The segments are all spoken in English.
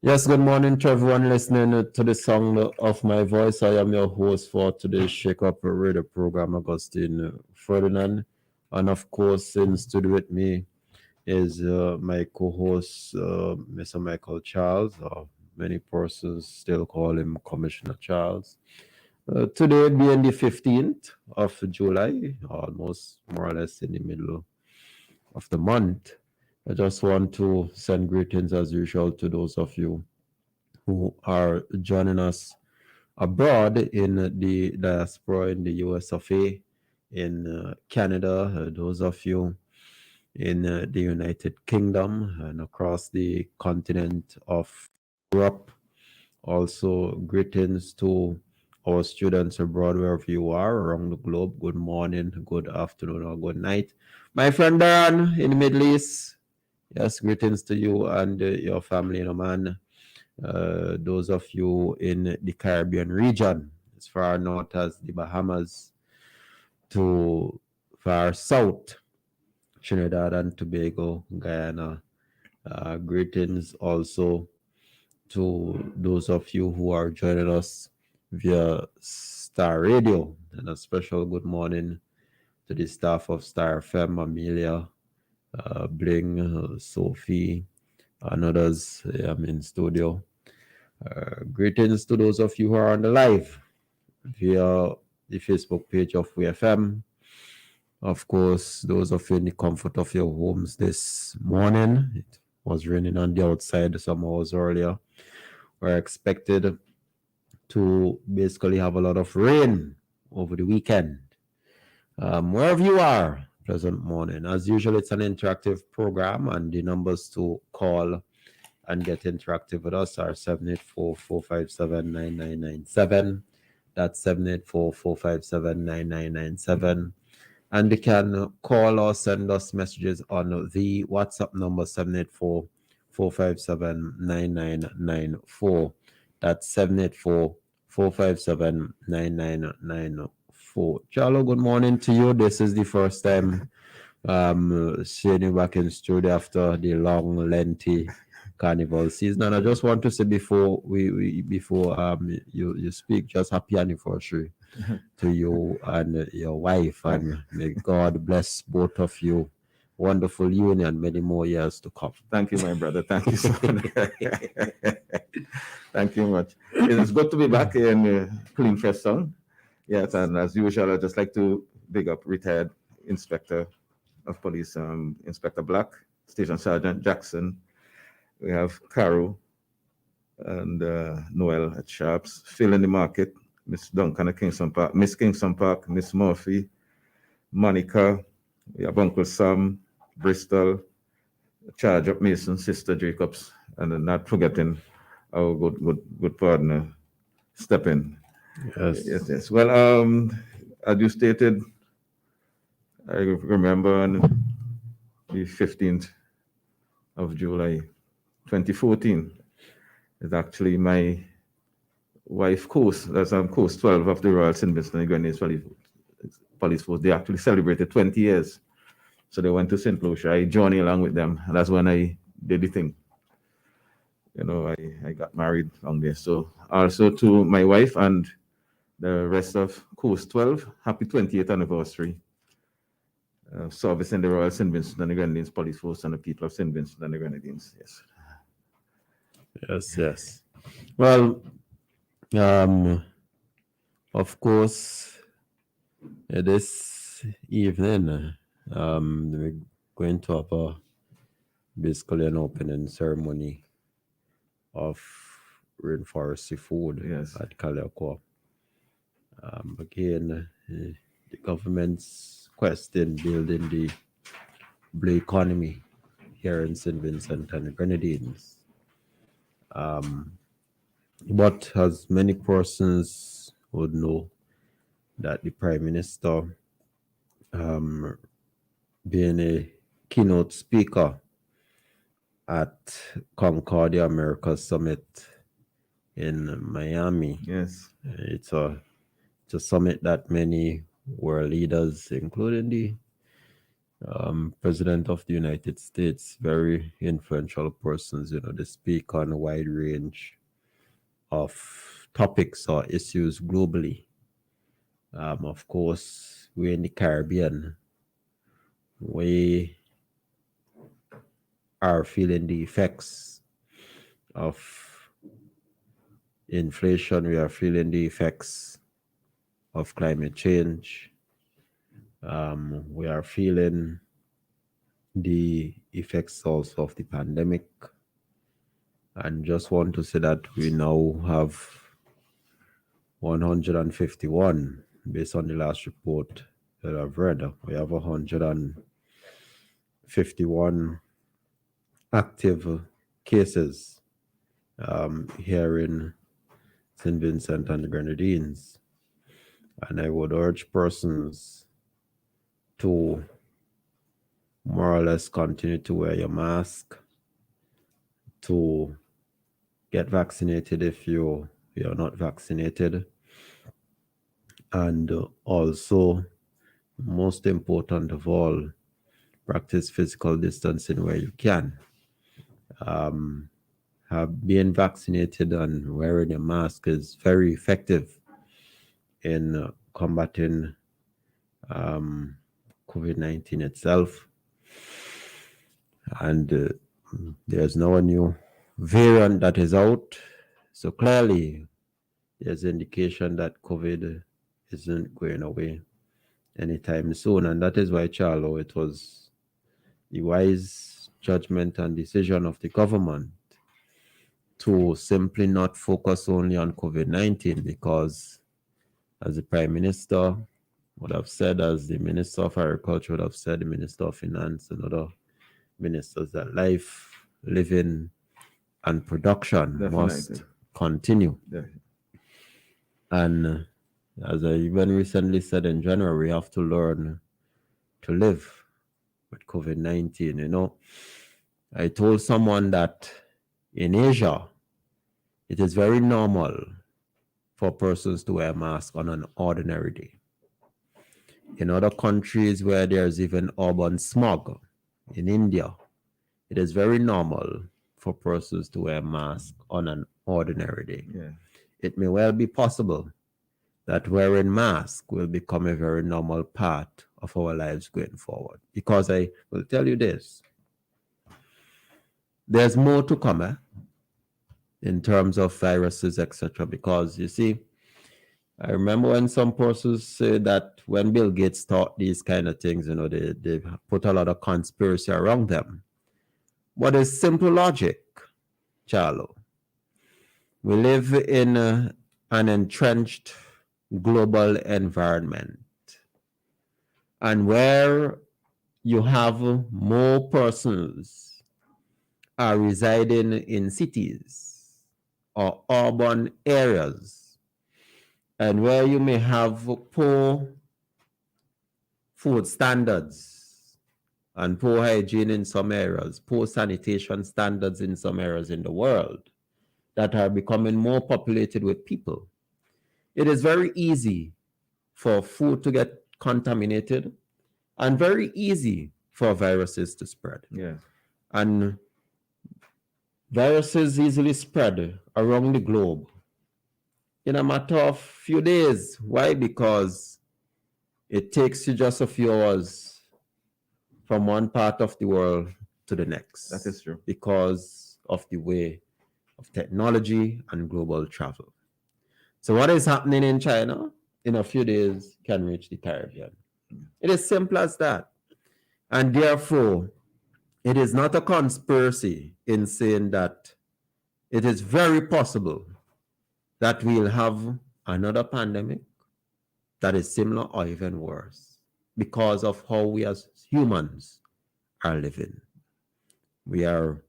Yes, good morning to everyone listening to the sound of my voice. I am your host for today's Shake Up Radio program, Augustine Ferdinand. And of course, in studio with me is my co-host, Mr. Michael Charles, or many persons still call him Commissioner Charles. Today being the 15th of July, almost more or less in the middle of the month. I just want to send greetings as usual to those of you who are joining us abroad in the diaspora in the US of A, in Canada, those of you in the United Kingdom and across the continent of Europe. Also, greetings to our students abroad, wherever you are around the globe. Good morning, good afternoon, or good night. My friend Darren in the Middle East, yes, greetings to you and your family, man. Those of you in the Caribbean region, as far north as the Bahamas to far south, Trinidad and Tobago, Guyana. Greetings also to those of you who are joining us via Star Radio, and a special good morning to the staff of Star FM, Amelia, Bling, Sophie, and others in studio. Greetings to those of you who are on the live via the Facebook page of WEFM. Of course, those of you in the comfort of your homes this morning. It was raining on the outside some hours earlier. We're expected to basically have a lot of rain over the weekend. Wherever you are, pleasant morning. As usual, it's an interactive program, and the numbers to call and get interactive with us are 784-457-9997. That's 784-457-9997. And you can call or send us messages on the WhatsApp number 784-457-9994. That's 784-457-9994. Charlo, good morning to you. This is the first time seeing you back in studio after the long, lengthy carnival season. And I just want to say before you speak, just happy anniversary to you and your wife, and may God bless both of you. Wonderful union, many more years to come. Thank you, my brother. Thank you so much. Thank you much. It's good to be back in Clean Fresh Sound. Yes, and as usual, I'd just like to big up retired Inspector of Police, Inspector Black, Station Sergeant Jackson. We have Caro and Noel at Sharps, Phil in the market, Miss Duncan at Kingston Park, Miss Kingston Park, Miss Murphy, Monica, we have Uncle Sam, Bristol, Charge Up Mason, Sister Jacobs, and then not forgetting our good partner, Stepin. Yes. Well, as you stated, I remember on the 15th of July, 2014, is actually my wife Coast, that's Coast 12 of the Royal St. Vincent and Grenadines Police Force. They actually celebrated 20 years. So they went to St. Lucia. I journeyed along with them. And that's when I did the thing. You know, I got married on there. So also to my wife and the rest of Coast 12, happy 28th anniversary. Service in the Royal St. Vincent and the Grenadines Police Force and the people of St. Vincent and the Grenadines. Yes. Well, of course, this evening, we're going to have basically an opening ceremony of Rainforest Seafood at Caliaco. Again, the government's quest in building the blue economy here in St. Vincent and the Grenadines. But as many persons would know, that the Prime Minister, being a keynote speaker at Concordia America Summit in Miami. Yes. It's a summit that many world leaders, including the President of the United States, very influential persons, they speak on a wide range of topics or issues globally. Of course, we're in the Caribbean. We are feeling the effects of inflation. We are feeling the effects of climate change. We are feeling the effects also of the pandemic. And just want to say that we now have 151, based on the last report that I've read. We have 151 active cases here in St. Vincent and the Grenadines. And I would urge persons to more or less continue to wear your mask, to get vaccinated if you're not vaccinated, and also, most important of all, practice physical distancing where you can. Being vaccinated and wearing a mask is very effective in combating COVID-19 itself. And there's now a new variant that is out. So clearly, there's indication that COVID isn't going away anytime soon. And that is why, Charlo, it was the wise judgment and decision of the government to simply not focus only on COVID-19, because as the Prime Minister would have said, as the Minister of Agriculture would have said, the Minister of Finance and other ministers, that life, living, and production must continue. And as I even recently said in January, we have to learn to live with COVID-19. I told someone that in Asia, it is very normal for persons to wear a mask on an ordinary day. In other countries where there's even urban smog, in India, it is very normal for persons to wear a mask on an ordinary day. Yeah. It may well be possible that wearing mask will become a very normal part of our lives going forward. Because I will tell you this, there's more to come in terms of viruses, etc. Because you see, I remember when some persons say that when Bill Gates taught these kind of things, they put a lot of conspiracy around them. But it's simple logic, Charlo. We live in an entrenched global environment, and where you have more persons are residing in cities or urban areas, and where you may have poor food standards and poor hygiene in some areas, poor sanitation standards in some areas in the world that are becoming more populated with people, it is very easy for food to get contaminated and very easy for viruses to spread. Yeah. And viruses easily spread around the globe in a matter of few days. Why? Because it takes you just a few hours from one part of the world to the next. That is true. Because of the way of technology and global travel. So what is happening in China in a few days can reach the Caribbean. It is simple as that. And therefore, it is not a conspiracy in saying that it is very possible that we'll have another pandemic that is similar or even worse because of how we as humans are living. We are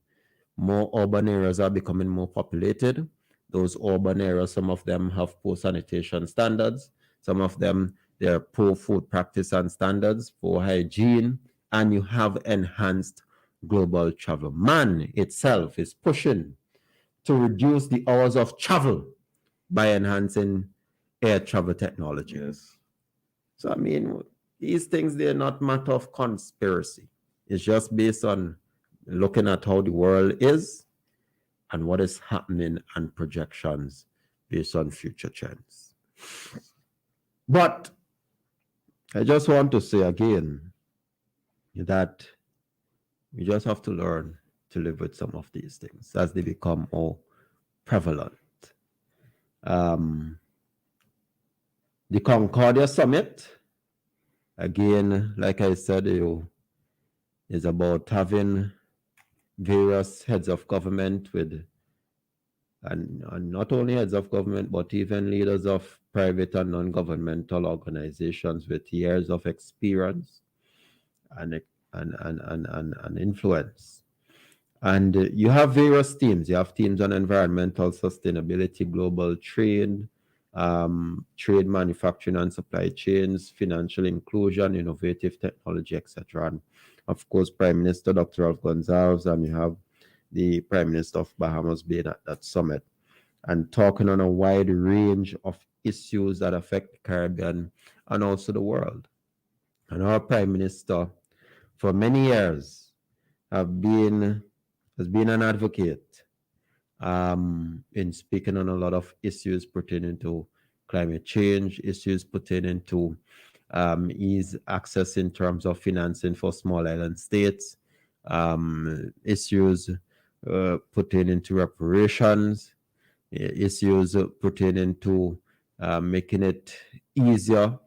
more urban areas are becoming more populated. Those urban areas, some of them have poor sanitation standards. Some of them, they're poor food practice and standards, poor hygiene, and you have enhanced global travel. Man itself is pushing to reduce the hours of travel by enhancing air travel technology. Yes. So, I mean, these things, they're not matter of conspiracy. It's just based on looking at how the world is and what is happening and projections based on future trends. But I just want to say again that we just have to learn to live with some of these things as they become more prevalent. Um, the Concordia Summit, again, like I said, is about having various heads of government with, and not only heads of government, but even leaders of private and non-governmental organizations with years of experience and and influence. And you have various teams. You have teams on environmental sustainability, global trade, trade, manufacturing and supply chains, financial inclusion, innovative technology, etc. And of course, Prime Minister Dr. Alf Gonzalez, and you have the Prime Minister of Bahamas being at that summit and talking on a wide range of issues that affect the Caribbean and also the world. And our Prime Minister, for many years, have been has been an advocate in speaking on a lot of issues pertaining to climate change, issues pertaining to ease access in terms of financing for small island states, issues pertaining to reparations, issues pertaining to making it easier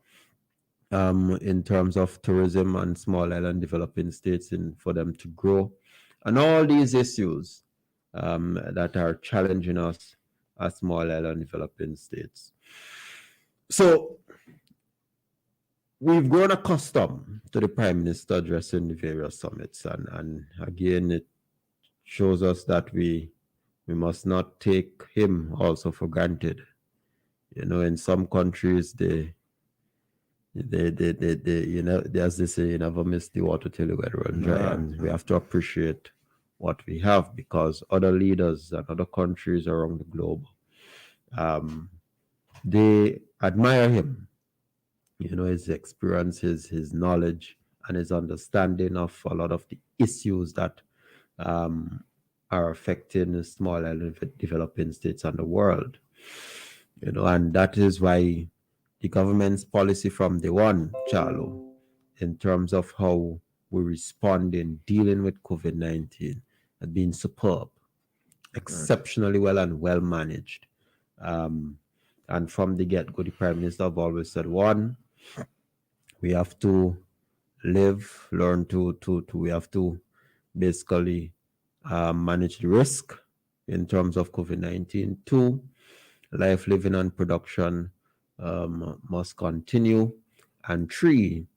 in terms of tourism and small island developing states for them to grow. And all these issues that are challenging us as small island developing states. So we've grown accustomed to the Prime Minister addressing the various summits. And again, it shows us that we must not take him also for granted. You know, in some countries, you know, as they say, you never miss the water till the well run dry. And we have to appreciate what we have because other leaders and other countries around the globe, they admire him. You know, his experience, his knowledge, and his understanding of a lot of the issues that are affecting small island developing states and the world. You know, and that is why the government's policy from day one, Charlo, in terms of how we respond in dealing with COVID-19 has been superb, exceptionally well and well managed. And from the get-go, the Prime Minister have always said, one, we have to learn to we have to basically manage the risk in terms of COVID-19. Two, life, living, and production must continue. And three,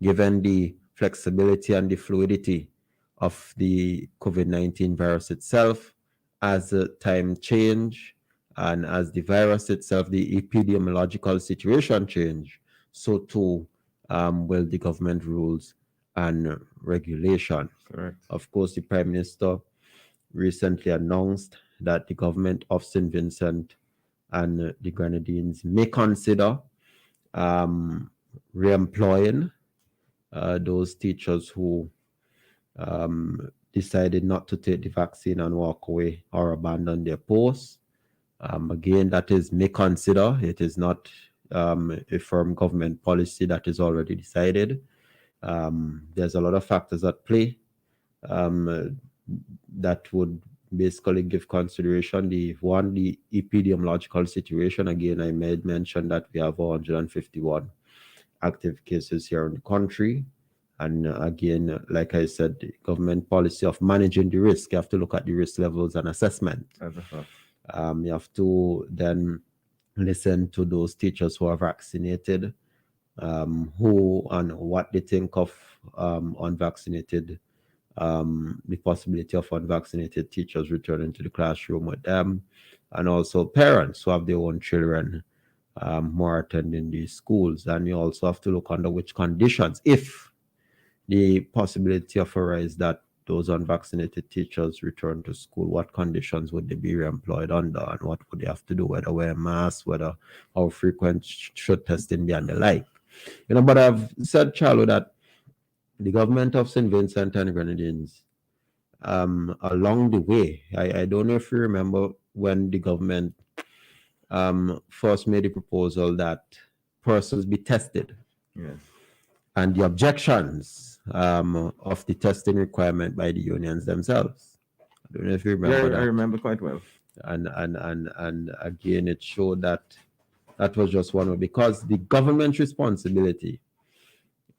given the flexibility and the fluidity of the COVID-19 virus itself, as time change and as the virus itself, the epidemiological situation change, so too will the government rules and regulation. Correct. Of course, the Prime Minister recently announced that the government of St. Vincent and the Grenadines may consider re-employing those teachers who decided not to take the vaccine and walk away or abandon their posts. Again, that is may consider. It is not a firm government policy that is already decided. There's a lot of factors at play that would basically give consideration. The epidemiological situation. Again, I made mention that we have 151 active cases here in the country. And again, like I said, the government policy of managing the risk, you have to look at the risk levels and assessment. You have to then listen to those teachers who are vaccinated, who and what they think of unvaccinated, the possibility of unvaccinated teachers returning to the classroom with them, and also parents who have their own children who are attending these schools. And you also have to look under which conditions, if the possibility of arise that those unvaccinated teachers return to school, what conditions would they be reemployed under, and what would they have to do, whether wear masks, whether how frequent should testing be, and the like. But I've said, Charlo, that the government of St. Vincent and Grenadines, along the way, I don't know if you remember when the government first made the proposal that persons be tested, Yes. and the objections of the testing requirement by the unions themselves. I don't know if you remember Yeah, I that. remember quite well. And again, it showed that that was just one way, because the government's responsibility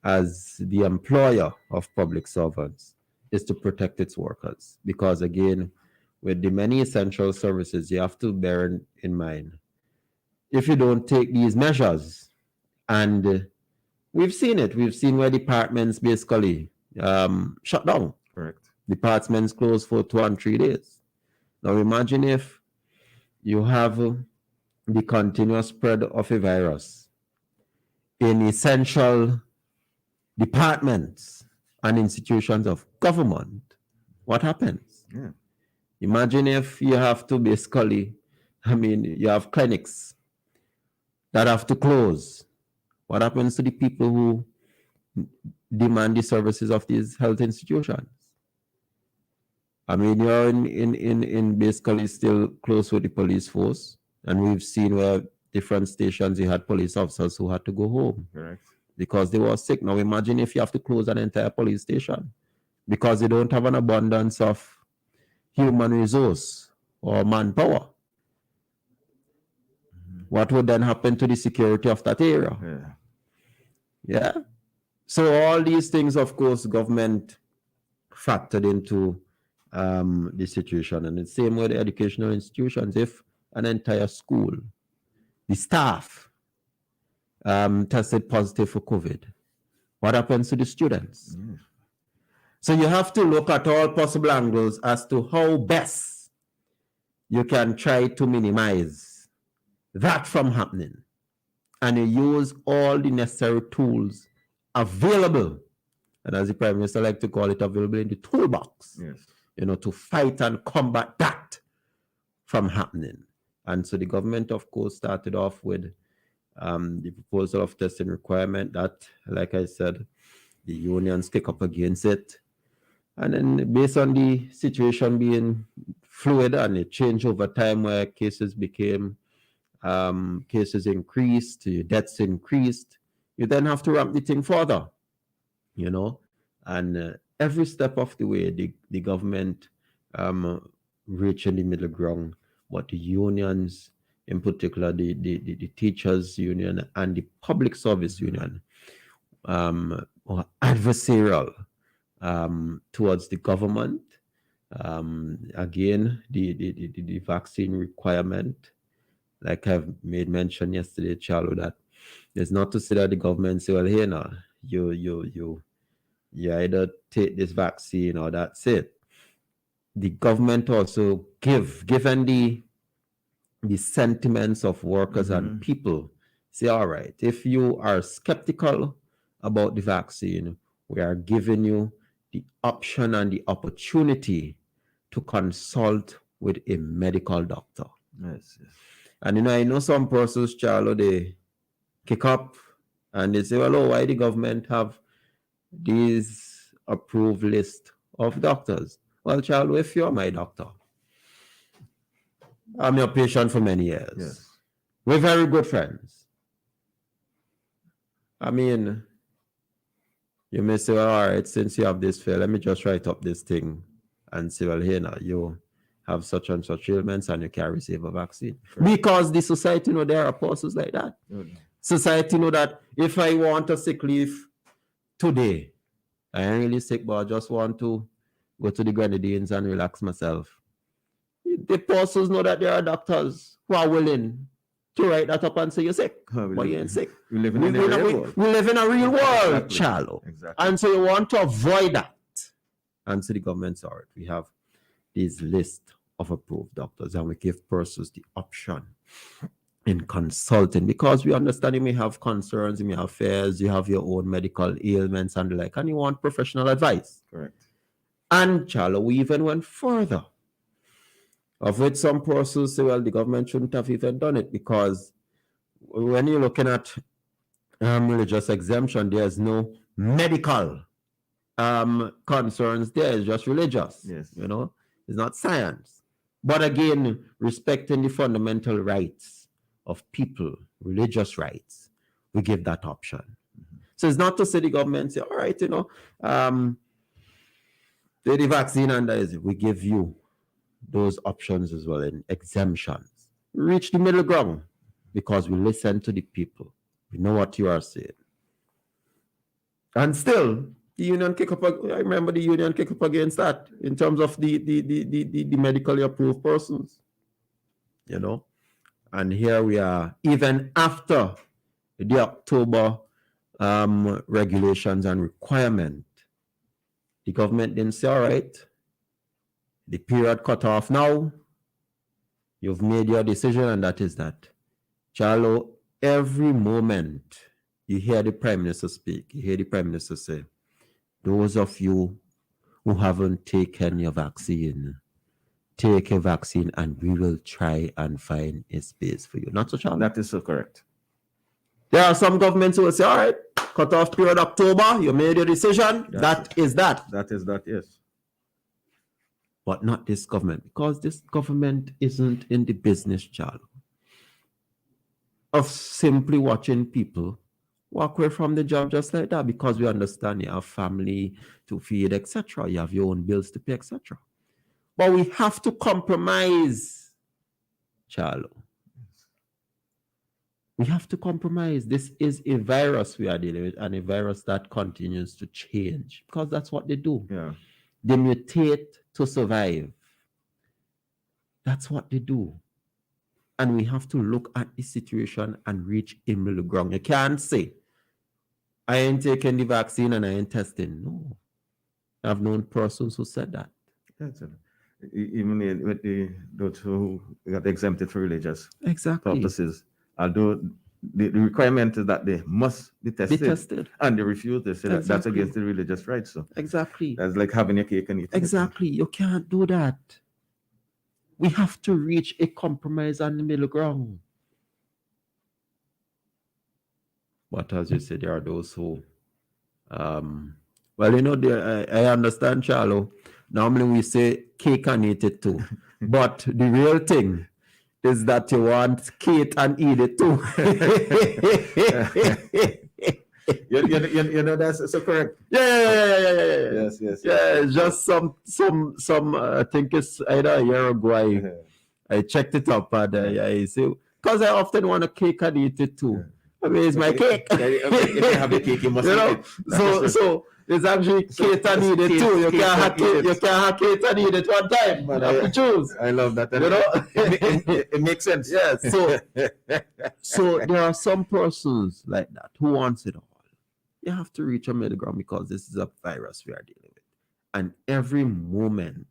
as the employer of public servants is to protect its workers. Because again, with the many essential services, you have to bear in mind, if you don't take these measures, and we've seen it, we've seen where departments basically shut down. Correct. Departments closed for 2 and 3 days. Now imagine if you have the continuous spread of a virus in essential departments and institutions of government. What happens? Yeah. Imagine if you have to basically, you have clinics that have to close. What happens to the people who demand the services of these health institutions? You're in basically still close with the police force, and we've seen where different stations you had police officers who had to go home. Correct. Because they were sick. Now imagine if you have to close an entire police station because they don't have an abundance of human resource or manpower. What would then happen to the security of that area? Yeah. So all these things, of course, government factored into the situation. And the same with the educational institutions. If an entire school, the staff tested positive for COVID, what happens to the students? So you have to look at all possible angles as to how best you can try to minimize that from happening. And you use all the necessary tools available, and as the Prime Minister likes to call it, available in the toolbox, to fight and combat that from happening. And so the government, of course, started off with the proposal of testing requirement that, like I said, the unions kick up against it. And then based on the situation being fluid and it changed over time where cases became, cases increased, deaths increased, you then have to ramp the thing further, and every step of the way, the government reaching the middle ground, but the unions, in particular, the teachers union and the public service union, were adversarial towards the government. Again, the vaccine requirement, like I've made mention yesterday, Charlo, that it's not to say that the government say, well, here now, you either take this vaccine or that's it. The government also given the sentiments of workers and people, say, all right, if you are skeptical about the vaccine, we are giving you the option and the opportunity to consult with a medical doctor. Yes. And I know some persons, Charlo, they kick up and they say, well, why the government have these approved list of doctors? Well, Charlo, if you're my doctor, I'm your patient for many years. Yes. We're very good friends. You may say, well, all right, since you have this fear, let me just write up this thing and say, well, here now, you have such and such ailments and you can receive a vaccine. Sure. Because the society there are persons like that. Society that if I want a sick leave today, I ain't really sick, but I just want to go to the Grenadines and relax myself. The persons know that there are doctors who are willing to write that up and say you're sick, but you ain't sick. We live in a real world. We live in a real world, Exactly. Charlo. Exactly. And so you want to avoid that. And so the government's all right. We have this list of approved doctors and we give persons the option in consulting, because we understand you may have concerns, you may have fears, you have your own medical ailments and the like, and you want professional advice. Correct. And Charlo, we even went further, of which some persons say, well, the government shouldn't have even done it, because when you're looking at religious exemption. There's no medical concerns there. It's just religious. Yes. You know, it's not science. But again, respecting the fundamental rights of people, religious rights, we give that option. So it's not to say the government say, all right, the vaccine and that is it. We give you those options as well in exemptions. Reach the middle ground because we listen to the people. We know what you are saying. And still, the union kick up. I remember the union kick up against that in terms of the medically approved persons. And here we are, even after the October regulations and requirement, the government didn't say, all right, the period cut off now. You've made your decision, and that is that. Charlo, every moment you hear the Prime Minister speak, you hear the Prime Minister say, those of you who haven't taken your vaccine, take a vaccine and we will try and find a space for you. Not so, Charlo? That is so correct. There are some governments who will say, all right, cut off period October, you made your decision, that is that. That is that, yes. But not this government, because this government isn't in the business, Charlo, of simply watching people walk away from the job just like that, because we understand you have family to feed, etc. You have your own bills to pay, etc. But we have to compromise, Charlo. We have to compromise. This is a virus we are dealing with, and a virus that continues to change, because that's what they do. Yeah. They mutate to survive. That's what they do. And we have to look at the situation and reach a middle ground. You can't say, I ain't taking the vaccine and I ain't testing. No. I've known persons who said that. That's it. Even with those who got exempted for religious Exactly. purposes, although the requirement is that they must be tested, and they refuse this. Exactly. That's against the religious rights. So exactly. That's like having your cake and eating exactly. You can't do that. We have to reach a compromise on the middle ground. But as you said, there are those who, well, I understand, Charlo. Normally we say cake and eat it too. But the real thing is that you want cake and eat it too. you know that's so correct. Yeah. Yes. Yeah, just some. I think it's either a year ago. I checked it up and I say, because I often want a cake and eat it too. I mean, it's my cake. If you have a cake, you must eat it. So it's actually cake and eat it too. You can't have cake and eat it one time. But you have to choose. I love that. It makes sense. Yes. So there are some persons like that who wants it all. You have to reach a middle ground, because this is a virus we are dealing with. And every moment,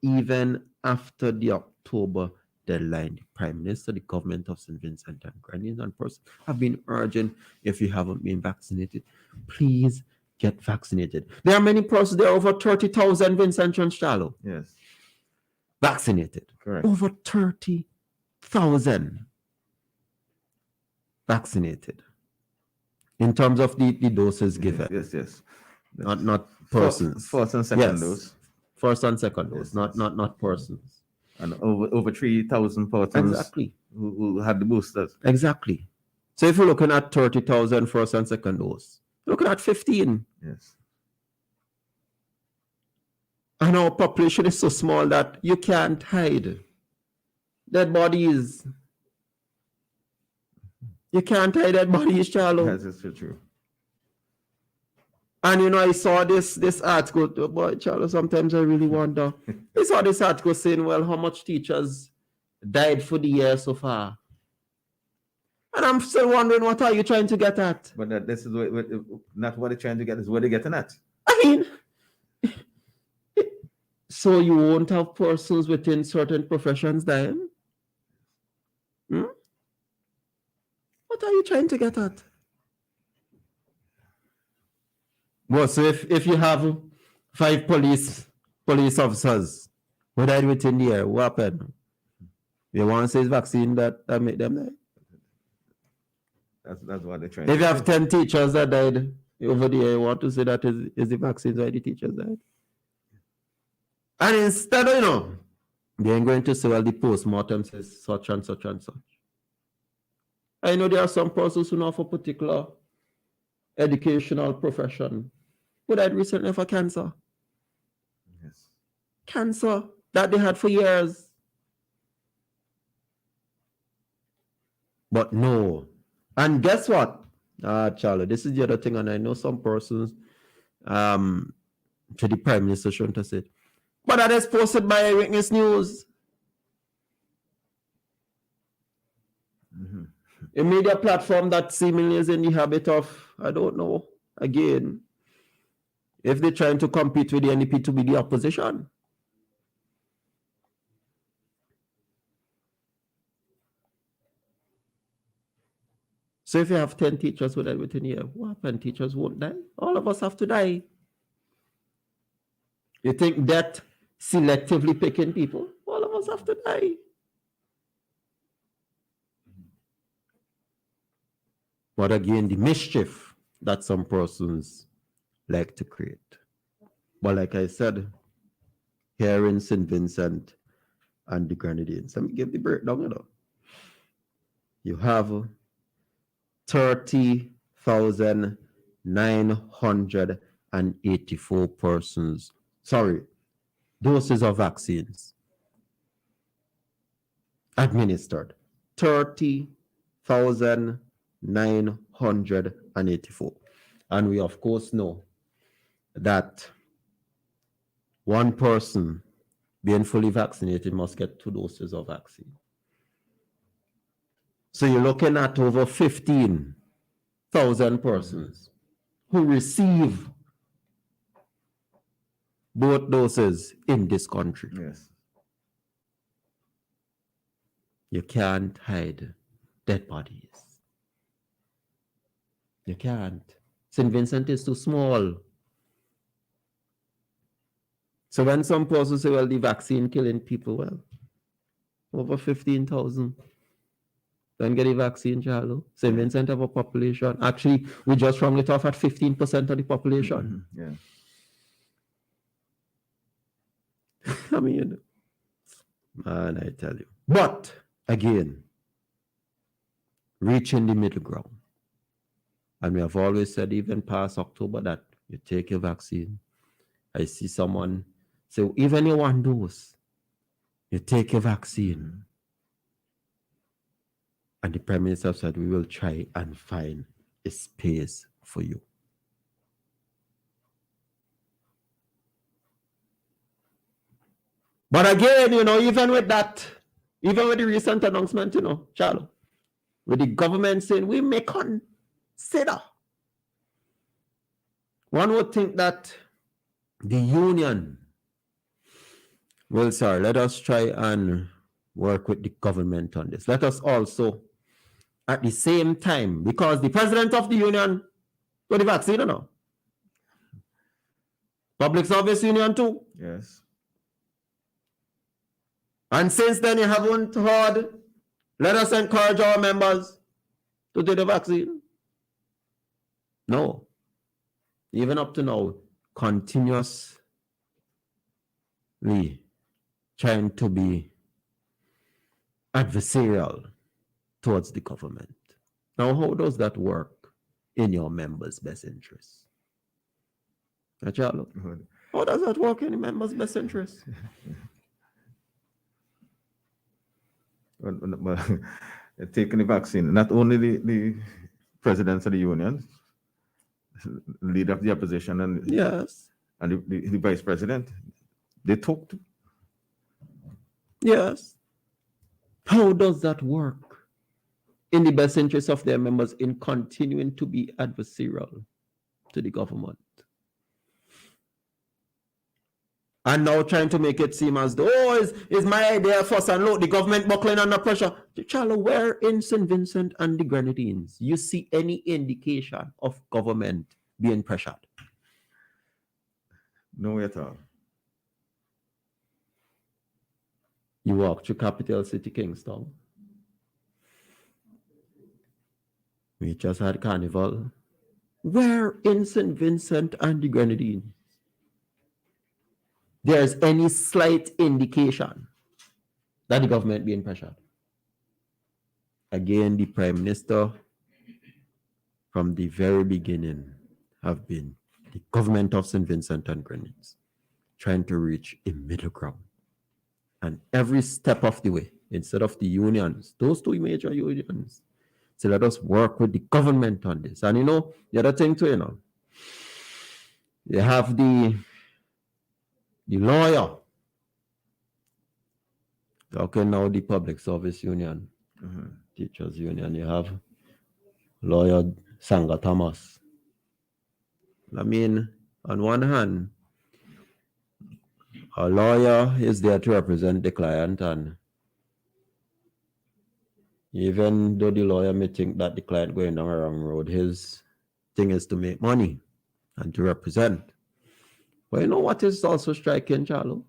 even after the October deadline, the Prime Minister, the government of St. Vincent and Grenadines and persons have been urging, if you haven't been vaccinated, please get vaccinated. There are many persons, there are over 30,000 Vincentians, Charlo. Yes. Vaccinated. Correct. Over 30,000 vaccinated. In terms of the doses given. Yes. Not persons. First and second dose. First and second dose, not persons. And over 3,000 persons exactly who had the boosters. Exactly. So if you're looking at 30,000 first and second dose, you're looking at 15. Yes. And our population is so small that you can't hide dead bodies. You can't hide dead bodies, Charlo. That is so true. And I saw this article, boy, Charlo, sometimes I really wonder. I saw this article saying, well, how much teachers died for the year so far? And I'm still wondering, what are you trying to get at? But this is not what they're trying to get, is what they're getting at. I mean, so you won't have persons within certain professions dying? What are you trying to get at? Well, so if you have 5 police officers who died within the year, what happened? You want to say it's vaccine that make them die? That's what they're trying If to you have say. 10 teachers that died over there, you want to say that is the vaccines why the teachers died? And instead of, they're going to say, well, the postmortem says such and such and such. I know there are some persons who know of a particular educational profession who died recently for cancer. Yes. Cancer that they had for years. But no. And guess what? Charlie, this is the other thing, and I know some persons to the Prime Minister shouldn't have said. But that is posted by Eyewitness News. Mm-hmm. A media platform that seemingly is in the habit of, I don't know, again, if they're trying to compete with the NEP to be the opposition. So if you have 10 teachers who die within a year, what happened? Teachers won't die. All of us have to die. You think that selectively picking people? All of us have to die. But again, the mischief that some persons like to create. But like I said, here in St. Vincent and the Grenadines, let me give the breakdown. You have 30,984 persons, doses of vaccines administered. 30,984. And we, of course, know that one person being fully vaccinated must get 2 doses of vaccine. So you're looking at over 15,000 persons who receive both doses in this country. Yes. You can't hide dead bodies. You can't. St. Vincent is too small. So when some persons say, well, the vaccine killing people, well, over 15,000. Don't get the vaccine, Charlo. St. Vincent have a population. Actually, we just round it off at 15% of the population. Yeah. I mean, man, I tell you. But again, reaching the middle ground. And we have always said, even past October, that you take your vaccine. I see someone say, even your 1 dose, you take your vaccine. And the Prime Minister said, we will try and find a space for you. But again, even with that, even with the recent announcement, Charlo, with the government saying we may consider, one would think that the union will, sir, let us try and work with the government on this. Let us also, at the same time, because the president of the union got the vaccine, Public Service Union too. Yes. And since then, you haven't heard, let us encourage our members to take the vaccine. No. Even up to now, continuously trying to be adversarial towards the government. Now, how does that work in your members' best interest? How does that work in the members' best interest? Well, taking the vaccine, not only the presidents of the union, leader of the opposition, and Yes. and the vice president, they talked. Yes. How does that work in the best interest of their members in continuing to be adversarial to the government? And now trying to make it seem as though, is my idea first, and look, the government buckling under pressure. Charlo, where in St. Vincent and the Grenadines you see any indication of government being pressured? No at all. You walk to capital city Kingston. We just had carnival. Where in St. Vincent and the Grenadines there's any slight indication that the government being pressured. Again, the Prime Minister from the very beginning have been the government of St. Vincent and Grenadines trying to reach a middle ground. And every step of the way, instead of the unions, those two major unions, so let us work with the government on this. And the other thing too, you have the lawyer. Okay, now the public service union, teachers union, you have lawyer Sanga Thomas. I mean, on one hand, a lawyer is there to represent the client, and even though the lawyer may think that the client going down a wrong road, his thing is to make money and to represent. But you know what is also striking, Charlo?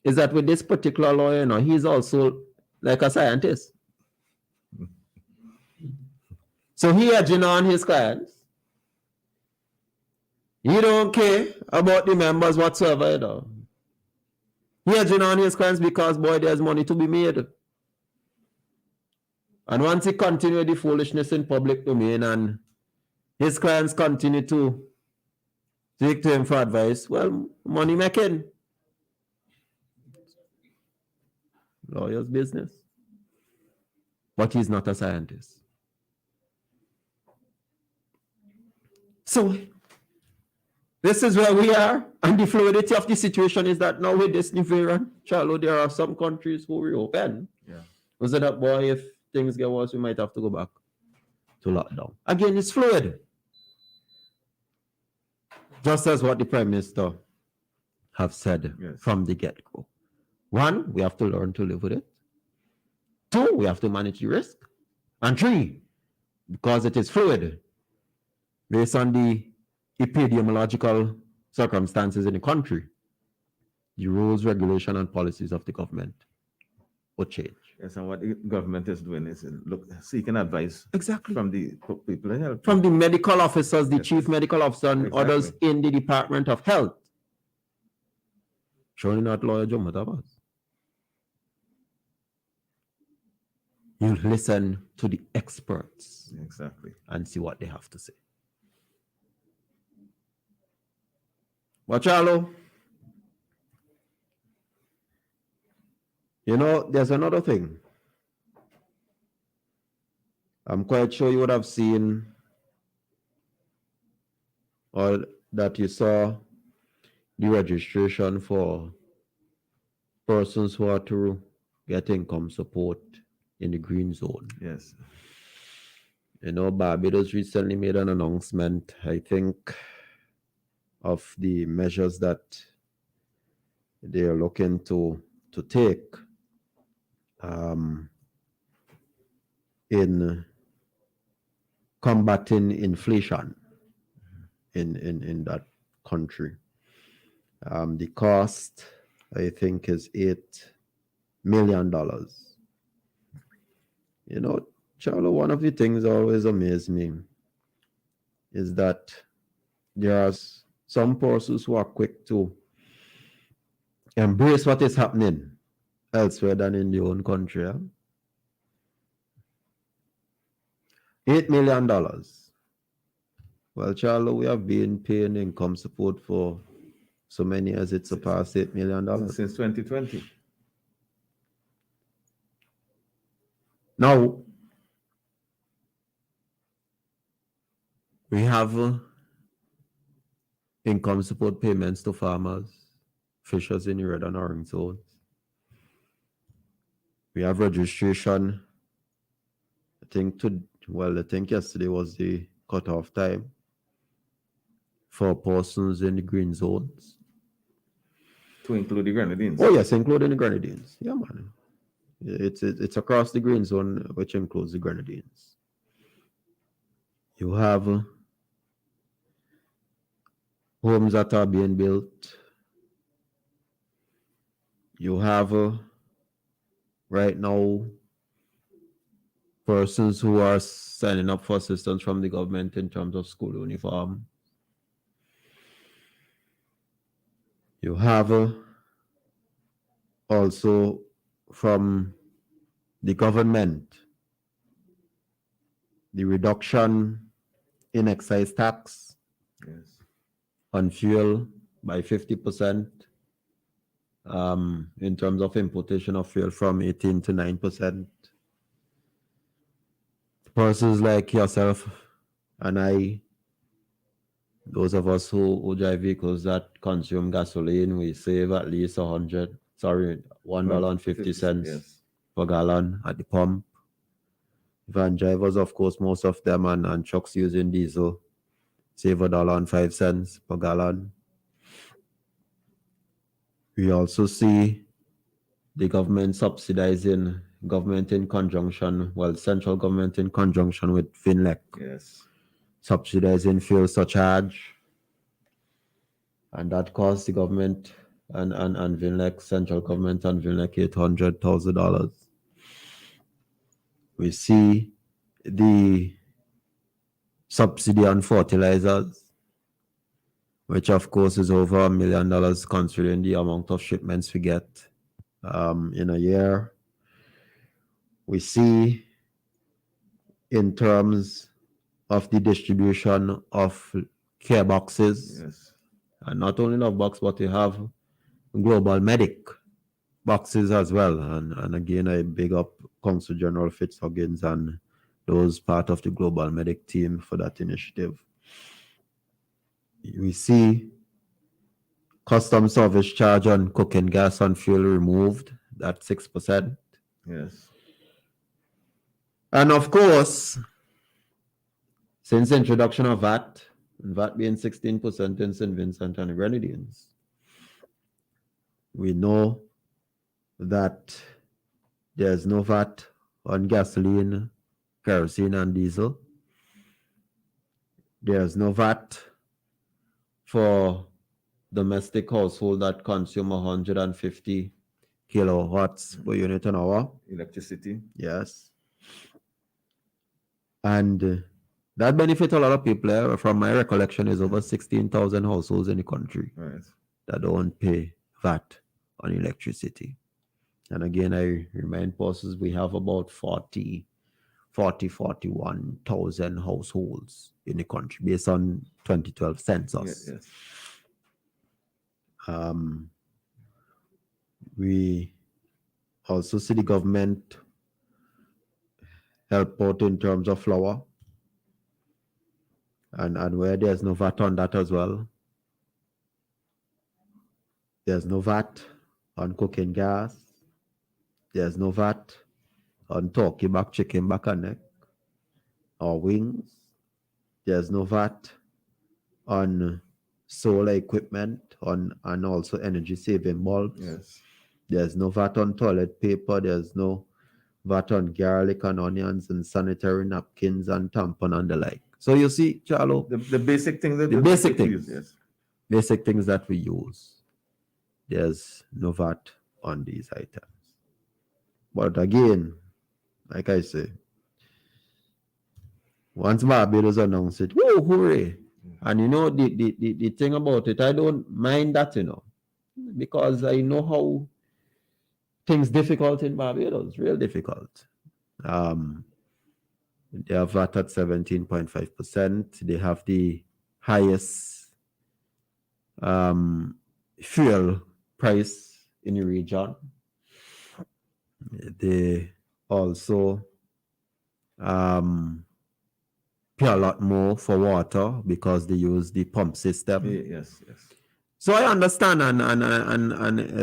Is that with this particular lawyer, he's also like a scientist. So he edging on his clients. He don't care about the members whatsoever. He edging on his clients because, boy, there's money to be made. And once he continue the foolishness in public domain and his clients continue to take to him for advice, well, money making. Lawyer's business. But he's not a scientist. So, this is where we are. And the fluidity of the situation is that now with this new variant, Charlo, there are some countries who reopen. Yeah. Was it that, boy, if things get worse, we might have to go back to lockdown. Again, it's fluid. Just as what the Prime Minister have said from the get-go. One, we have to learn to live with it. Two, we have to manage the risk. And three, because it is fluid, based on the epidemiological circumstances in the country, the rules, regulation, and policies of the government will change. Yes, and what the government is doing is seeking advice from the people in health. From the medical officers, the chief medical officer, and others in the Department of Health. Surely not Lawyer Joe Matabas. You listen to the experts. Exactly. And see what they have to say. But Charlo, there's another thing. I'm quite sure you would have seen or that you saw the registration for persons who are to get income support in the green zone. Yes. Barbados recently made an announcement, I think, of the measures that they are looking to take in combating inflation in that country. The cost, I think, is $8 million. Charlo, one of the things that always amazes me is that there are some persons who are quick to embrace what is happening elsewhere than in their own country. $8 million. Well, Charlo, we have been paying income support for so many years it surpassed $8 million. Since 2020. Now, we have income support payments to farmers, fishers in the red and orange zones. We have registration. I think yesterday was the cutoff time for persons in the green zones. To include the Grenadines? Oh, yes, including the Grenadines. Yeah, man. It's across the green zone, which includes the Grenadines. You have homes that are being built. You have right now persons who are signing up for assistance from the government in terms of school uniform. You have also from the government the reduction in excise tax Yes. on fuel by 50%, in terms of importation of fuel from 18 to 9%. Persons like yourself and I, those of us who drive vehicles that consume gasoline, we save at least $1.50 Yes. per gallon at the pump. Van drivers, of course, most of them, and trucks using diesel, save $1.05 per gallon. We also see the government subsidizing, central government in conjunction with FinLec, Yes. subsidizing fuel surcharge, and that cost the government and FinLec, central government and FinLec, $800,000. We see the subsidy on fertilizers, which of course is over $1 million considering the amount of shipments we get in a year. We see in terms of the distribution of care boxes, Yes. and not only love box, but we have global medic boxes as well. And again, I big up Consul General Fitzhuggins and those part of the global medic team for that initiative. We see custom service charge on cooking gas and fuel removed, that's 6%. Yes. And of course, since the introduction of VAT, VAT being 16% in St. Vincent and the Grenadines, we know that there's no VAT on gasoline, kerosene, and diesel. There's no VAT for domestic household that consume 150 kilowatts per unit an hour. Electricity. Yes. And that benefit a lot of people. From my recollection, is over 16,000 households in the country Right. that don't pay VAT on electricity. And again, I remind persons we have about 41,000 households in the country based on 2012 census. Yes. We also see the government help out in terms of flour, and where there's no VAT on that as well. There's no VAT on cooking gas. There's no VAT on turkey back, chicken back and neck, or wings. There's no VAT on solar equipment, and also energy saving bulbs. Yes. There's no VAT on toilet paper. There's no VAT on garlic and onions and sanitary napkins and tampon and the like. So you see, Charlo, The basic things that the basic we things, use, yes. basic things that we use, there's no VAT on these items. But again, like I say, once Barbados announced it, whoa, hooray! And you know the thing about it, I don't mind that, because I know how things difficult in Barbados, real difficult. They have VAT at 17.5%. They have the highest fuel price in the region. They also pay a lot more for water because they use the pump system. Yes. So I understand, and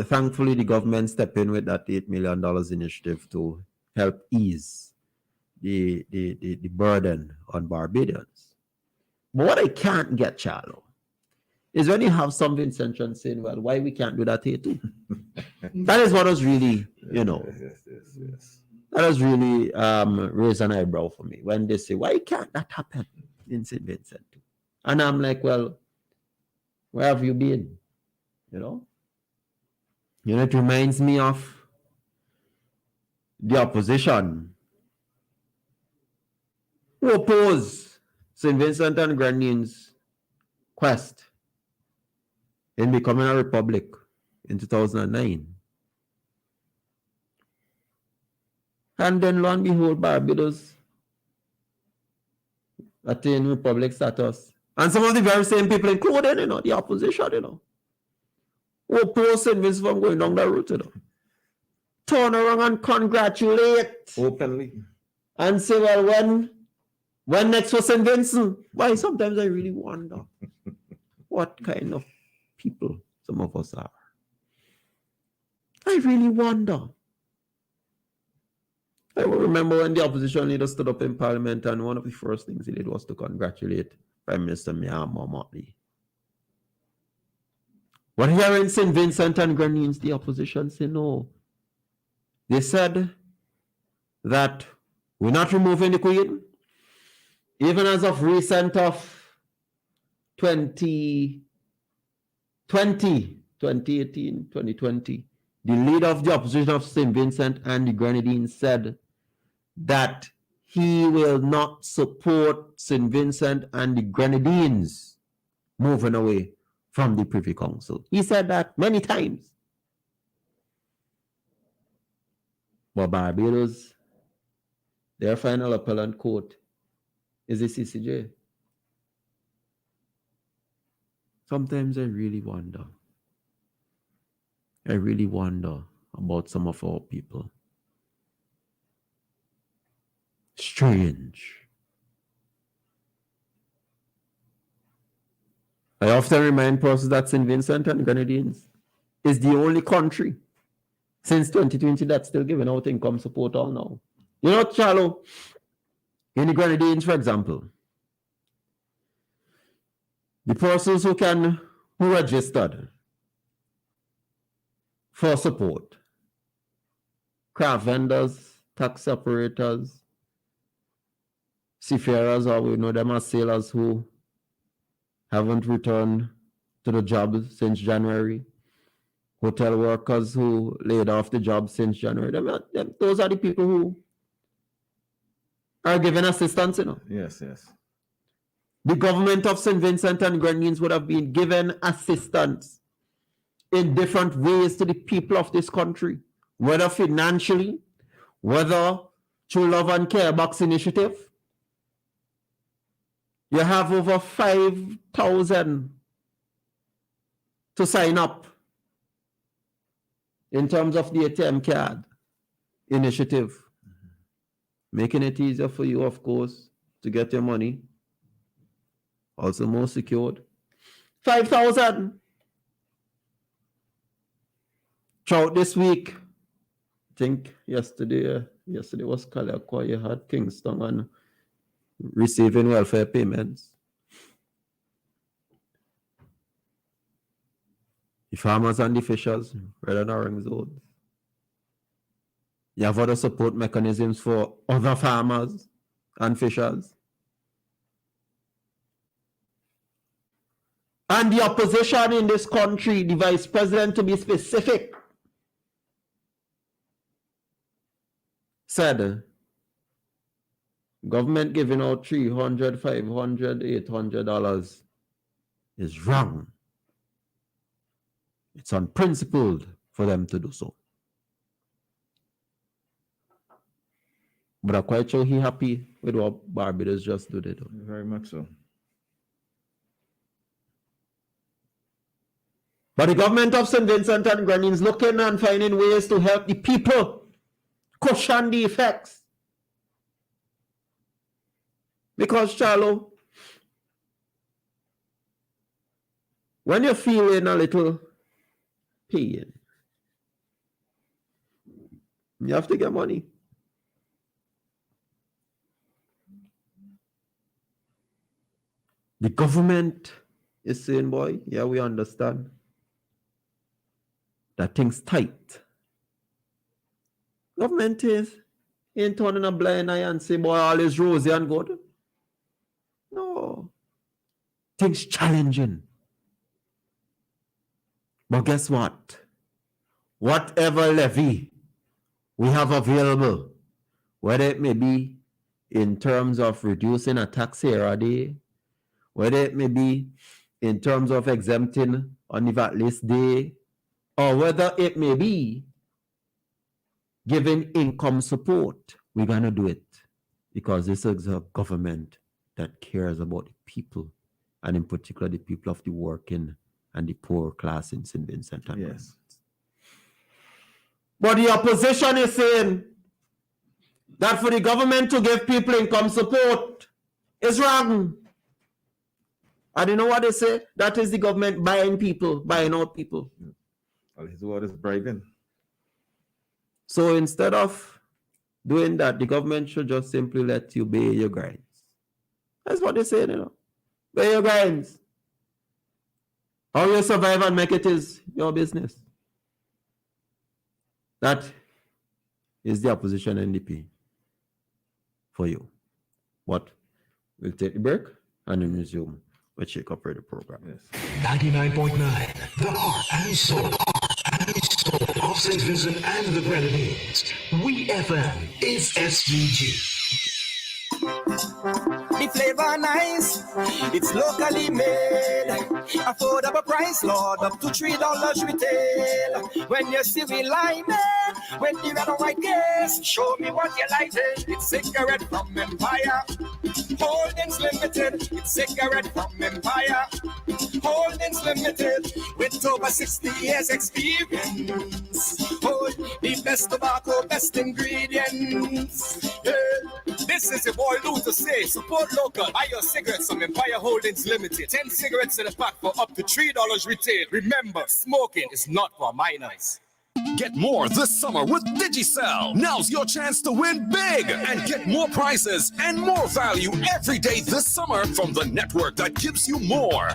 thankfully the government stepped in with that $8 million initiative to help ease the burden on Barbadians. But what I can't get, Charlo, is when you have some Vincentians saying, well, why we can't do that here too? That is what was really, Yes. that has really raised an eyebrow for me when they say, why can't that happen in St. Vincent too? And I'm like, well, where have you been? It reminds me of the opposition who opposed St. Vincent and Grenadines' quest in becoming a republic in 2009. And then, lo and behold, Barbados attained republic status. And some of the very same people, including, the opposition, who opposed St. Vincent from going down that route, turn around and congratulate Openly. and say, well, when next for St. Vincent? Why, sometimes I really wonder what kind of people some of us are. I really wonder. I remember when the opposition leader stood up in Parliament, and one of the first things he did was to congratulate Prime Minister Miamma Motley. But here in St. Vincent and Grenadines, the opposition said no. They said that we're not removing the Queen. Even as of recent of 2018, 2020, the leader of the opposition of St. Vincent and the Grenadines said that he will not support St. Vincent and the Grenadines moving away from the Privy Council. He said that many times. But Barbados, their final appellant court is the CCJ. Sometimes I really wonder about some of our people. Strange. I often remind persons that St. Vincent and Grenadines is the only country since 2020 that's still giving out income support all now. You know, Charlo, in the Grenadines, for example, the persons who registered for support, craft vendors, tax operators, seafarers, or we know them as sailors who haven't returned to the job since January, hotel workers who laid off the job since January. Those are the people who are given assistance, Yes. The government of St. Vincent and Grenadines would have been given assistance in different ways to the people of this country, whether financially, whether through Love and Care Box initiative. You have over 5,000 to sign up in terms of the ATM card initiative, making it easier for you, of course, to get your money. Also more secured. 5,000. Throughout this week, I think yesterday was Kalakwa, you had Kingston and receiving welfare payments. The farmers and the fishers, red and orange zones. You have other support mechanisms for other farmers and fishers. And the opposition in this country, the vice president to be specific, said government giving out $300, $500, $800 is wrong. It's unprincipled for them to do so. But I'm quite sure he's happy with what Barbados just did. Very much so. But the government of St. Vincent and Grenadines looking and finding ways to help the people cushion the effects. Because, Charlo, when you're feeling a little pain, you have to get money. The government is saying, boy, yeah, we understand that thing's tight. Government ain't turning a blind eye and say, boy, all is rosy and good. No. Things challenging. But guess what? Whatever levy we have available, whether it may be in terms of reducing a tax area day, whether it may be in terms of exempting on the VAT list day, or whether it may be giving income support, we're going to do it because this is a government that cares about the people, and in particular the people of the working and the poor class in St. Vincent and Yes. But the opposition is saying that for the government to give people income support is wrong. And you know what they say? That is the government buying people, buying out people. Well, his word is bribing. So instead of doing that, the government should just simply let you pay your grinds. That's what they say, Pay your grinds. How you survive and make it is your business. That is the opposition NDP for you. What? We'll take the break and then resume. Let's shake up the program. Yes. 99.9, the heart and soul of St. Vincent and the Grenadines. WEFM is SVG. The flavor nice, it's locally made. Affordable price, Lord, up to $3 retail. When you see me line when you got a white case, show me what you like. It's cigarette from Empire, Holdings Limited. It's cigarette from Empire, Holdings Limited. With over 60 years experience, hold the best tobacco, best ingredients. This is your boy Lou to say, support local, buy your cigarettes from Empire Holdings Limited. 10 cigarettes in a pack for up to $3 retail. Remember, smoking is not for minors. Get more this summer with Digicel. Now's your chance to win big and get more prizes and more value every day this summer from the network that gives you more.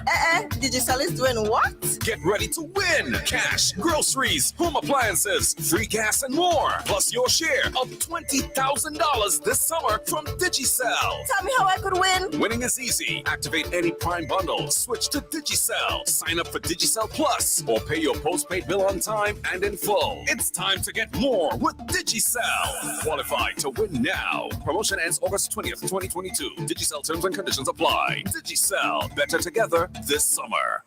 Digicel is doing what? Get ready to win cash, groceries, home appliances, free gas, and more. Plus your share of $20,000 this summer from Digicel. Tell me how I could win. Winning is easy. Activate any Prime bundle. Switch to Digicel. Sign up for Digicel Plus or pay your postpaid bill on time and in full. It's time to get more with Digicel. Qualify to win now. Promotion ends August 20th, 2022. Digicel terms and conditions apply. Digicel, better together this summer.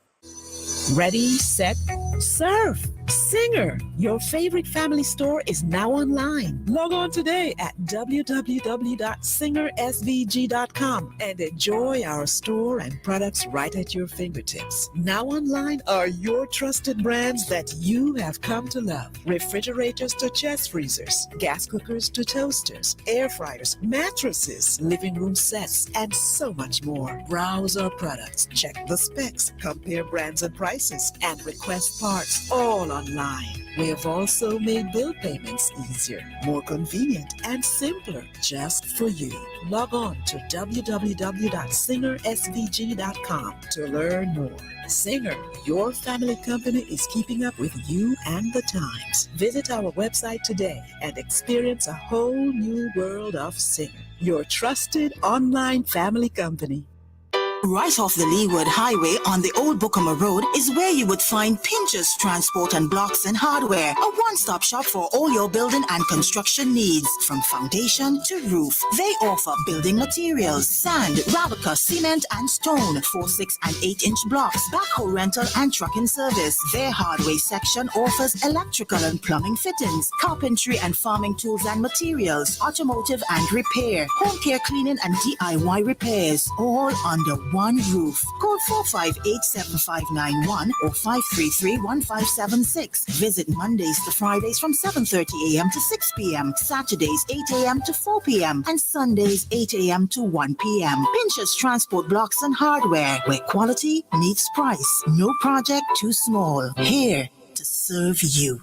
Ready, set, serve. Singer, your favorite family store is now online. Log on today at www.singersvg.com and enjoy our store and products right at your fingertips. Now online are your trusted brands that you have come to love. Refrigerators to chest freezers, gas cookers to toasters, air fryers, mattresses, living room sets, and so much more. Browse our products, check the specs, compare brands and prices, and request parts all online. We have also made bill payments easier, more convenient, and simpler just for you. Log on to www.singersvg.com to learn more. Singer, your family company is keeping up with you and the times. Visit our website today and experience a whole new world of Singer, your trusted online family company. Right off the Leeward Highway on the Old Bookama Road is where you would find Pinchers Transport and Blocks and Hardware, a one-stop shop for all your building and construction needs, from foundation to roof. They offer building materials, sand, Radica, cement, and stone, 4, 6, and 8-inch blocks, backhoe rental and trucking service. Their hardware section offers electrical and plumbing fittings, carpentry and farming tools and materials, automotive and repair, home care cleaning and DIY repairs, all under one roof. Call 458-7591 or 533-1576. Visit Mondays to Fridays from 7:30 a.m. to 6 p.m., Saturdays 8 a.m. to 4 p.m., and Sundays 8 a.m. to 1 p.m. Pinchers Transport Blocks and Hardware, where quality meets price. No project too small. Here to serve you.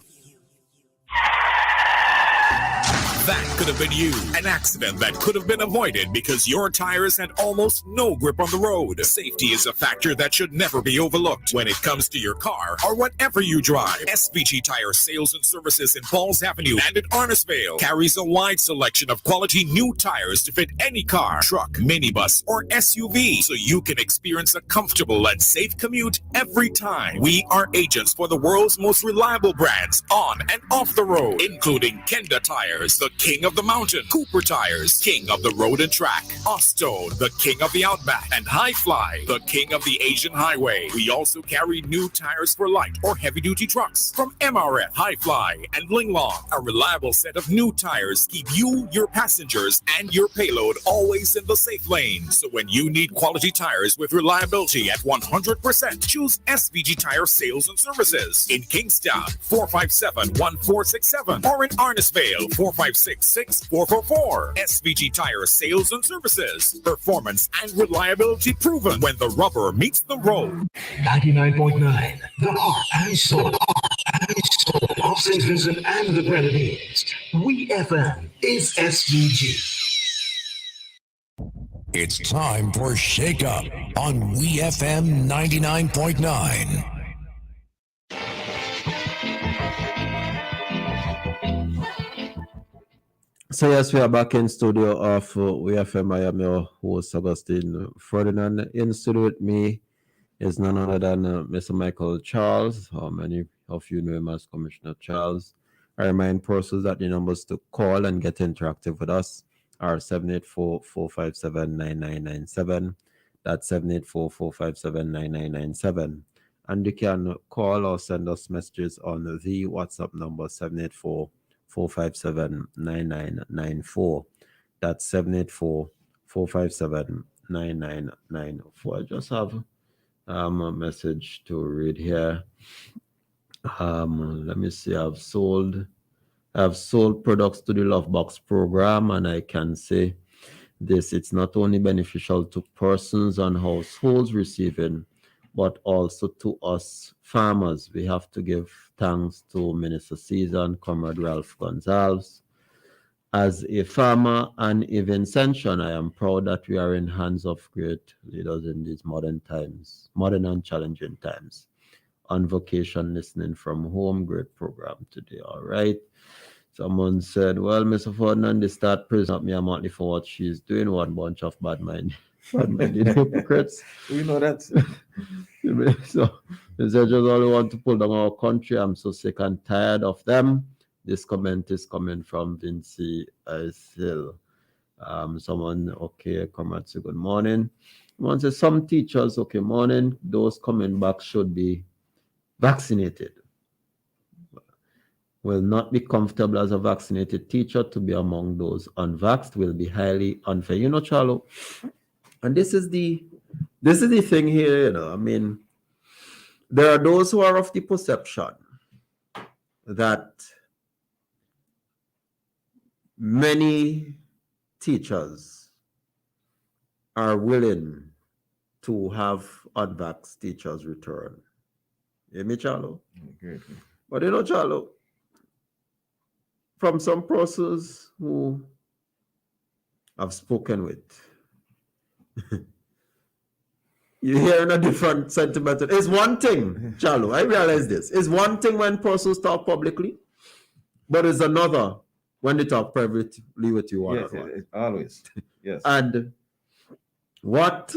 That could have been you. An accident that could have been avoided because your tires had almost no grip on the road. Safety is a factor that should never be overlooked when it comes to your car or whatever you drive. SVG Tire Sales and Services in Falls Avenue and in Arnisvale carries a wide selection of quality new tires to fit any car, truck, minibus, or SUV, so you can experience a comfortable and safe commute every time. We are agents for the world's most reliable brands on and off the road, including Kenda Tires, the king of the mountain. Cooper Tires, king of the road and track. Ostone, the king of the outback. And High Fly, the king of the Asian highway. We also carry new tires for light or heavy-duty trucks. From MRF, High Fly, and Linglong, a reliable set of new tires keep you, your passengers, and your payload always in the safe lane. So when you need quality tires with reliability at 100%, choose SVG Tire Sales and Services. In Kingstown, 457-1467, or in Arnisvale, 456-6444. SVG Tire Sales and Services. Performance and reliability proven when the rubber meets the road. 99.9, the heart and soul of St. Vincent and the Grenadines. WEFM is SVG. It's time for Shake Up on WEFM 99.9. So yes, we are back in studio of WeFM. I am your host, Augustine Ferdinand. In studio with me is none other than Mr. Michael Charles, or many of you know him as Commissioner Charles. I remind persons that the numbers to call and get interactive with us are 784-457-9997. That's 784-457-9997. And you can call or send us messages on the WhatsApp number 784-457-9994. That's 784-457-9994. I just have a message to read here. Let me see. I've sold products to the Love Box program, and I can say this: it's not only beneficial to persons and households receiving, but also to us farmers. We have to give thanks to Minister Caesar, Comrade Ralph Gonzalez. As a farmer and even Sension, I am proud that we are in hands of great leaders in these modern and challenging times. On vacation, listening from home, great program today. All right. Someone said, well, Mr. Ferdinand, they start praising up me monthly for what she's doing. One bunch of bad-minded hypocrites. We know that. So they just only want to pull down our country. I'm so sick and tired of them. This comment is coming from Vinci Hill. Someone, okay, comrade, say good morning. Someone says some teachers, okay, morning, those coming back should be vaccinated. Will not be comfortable as a vaccinated teacher. To be among those unvaxxed will be highly unfair. You know, Charlo, and this is the thing here, you know. I mean, there are those who are of the perception that many teachers are willing to have unvaxxed teachers return. You hear me, Charlo? Okay. But you know, Charlo, from some persons who I've spoken with, you hear a different sentiment. It's one thing, Charlo, I realize this. It's one thing when persons talk publicly, but it's another when they talk privately with you. Yes, always. Yes. And what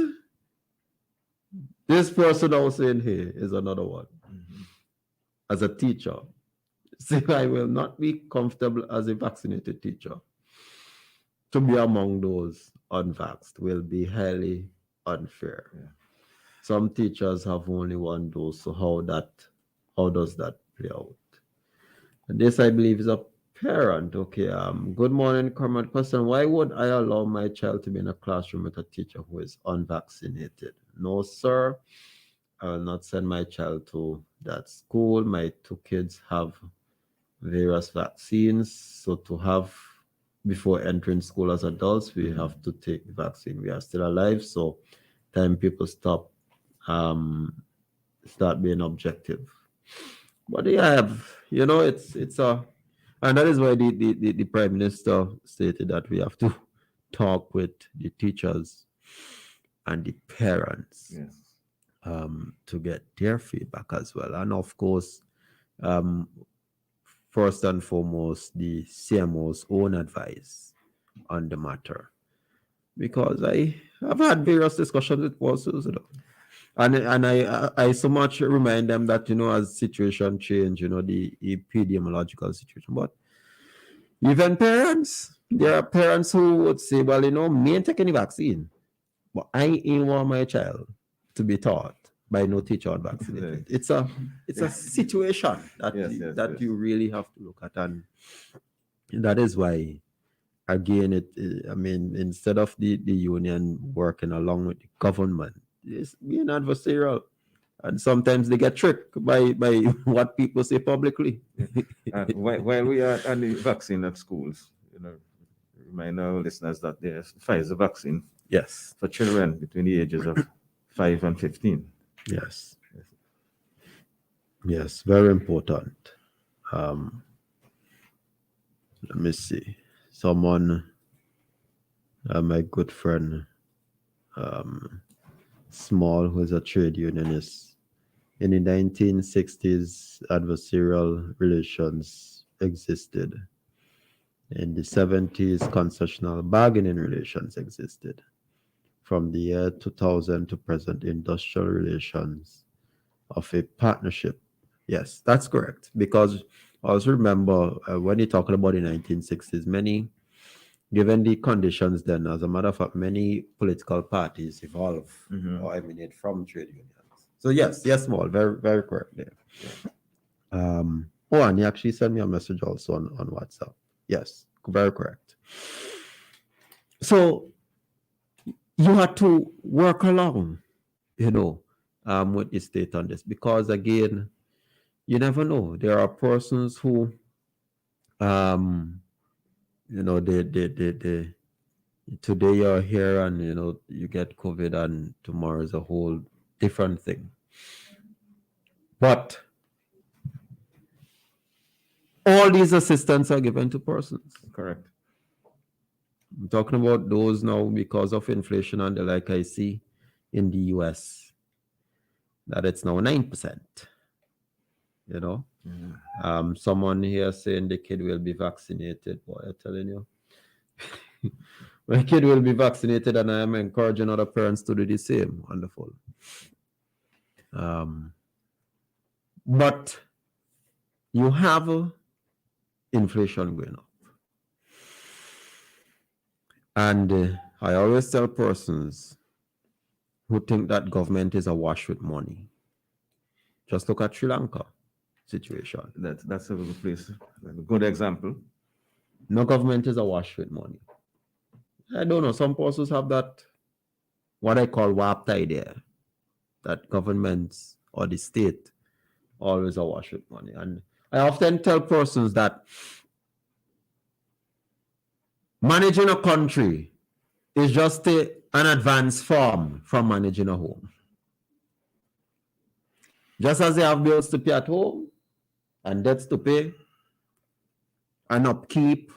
this person I was saying here is another one. Mm-hmm. As a teacher, see, I will not be comfortable as a vaccinated teacher. To be among those unvaxxed will be highly unfair. Yeah. Some teachers have only one dose, so how does that play out? And this, I believe, is a parent. Okay, good morning, Comrade. Question: why would I allow my child to be in a classroom with a teacher who is unvaccinated? No, sir. I will not send my child to that school. My two kids have various vaccines, so to have before entering school as adults, we have to take the vaccine. We are still alive, so time people start being objective. But yeah, you know, it's a, and that is why the Prime Minister stated that we have to talk with the teachers and the parents. Yes. To get their feedback as well. And of course, first and foremost, the CMO's own advice on the matter. Because I've had various discussions with persons, you know, and I so much remind them that, you know, as situation change, you know, the epidemiological situation. But Even parents, there are parents who would say, well, me ain't taking the vaccine, but I ain't want my child to be taught by no teacher or vaccinated. It's a situation that Yes. you really have to look at, and that is why, again, instead of the union working along with the government, it's being adversarial. And sometimes they get tricked by what people say publicly. And while we are on the vaccine at schools, remind our listeners that there's Pfizer vaccine Yes. for children between the ages of 5 and 15. Yes. Yes, very important. Let me see. Someone, my good friend, Small, who is a trade unionist. In the 1960s, adversarial relations existed. In the 70s, concessional bargaining relations existed. From the year 2000 to present, industrial relations of a partnership. Yes, that's correct. Because also remember, when you're talking about the 1960s, given the conditions then, as a matter of fact, many political parties evolve or emanate from trade unions. So yes, Small, very, very correct there. And he actually sent me a message also on WhatsApp. Yes, very correct. So you had to work along, with the state on this, because again, you never know. There are persons who, they today you're here and you get COVID, and tomorrow is a whole different thing. But all these assistance are given to persons. Correct. I'm talking about those now because of inflation and the like. I see in the US that it's now 9%. Someone here saying the kid will be vaccinated. Boy, I'm telling you. My kid will be vaccinated, and I am encouraging other parents to do the same. Wonderful. But you have inflation going up. And I always tell persons who think that government is awash with money, just look at Sri Lanka situation. That's a good place. A good example. No government is awash with money. I don't know. Some persons have that, what I call warped idea, that governments or the state always awash with money. And I often tell persons that managing a country is just an advanced form from managing a home. Just as they have bills to pay at home and debts to pay and upkeep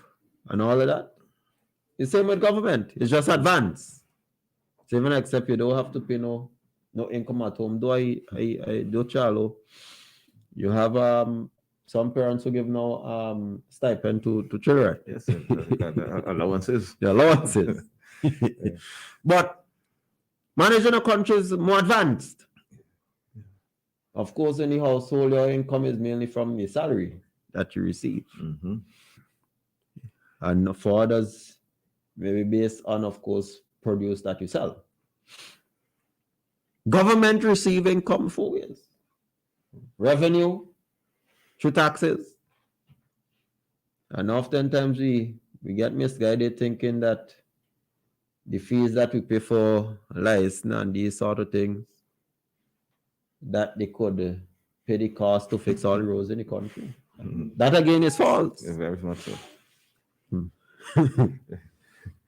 and all of that, the same with government. It's just advanced. So even except you don't have to pay no income at home. Though I do, Charlo, you have some parents who give now stipend to children. Yes, allowances. The allowances. But managing a country is more advanced. Of course, in the household, your income is mainly from your salary that you receive. And for others, maybe based on, of course, produce that you sell. Government receive income 4 ways. Revenue, through taxes. And oftentimes we get misguided thinking that the fees that we pay for license and these sort of things, that they could pay the cost to fix all the roads in the country. That again is false. Yeah, very much so.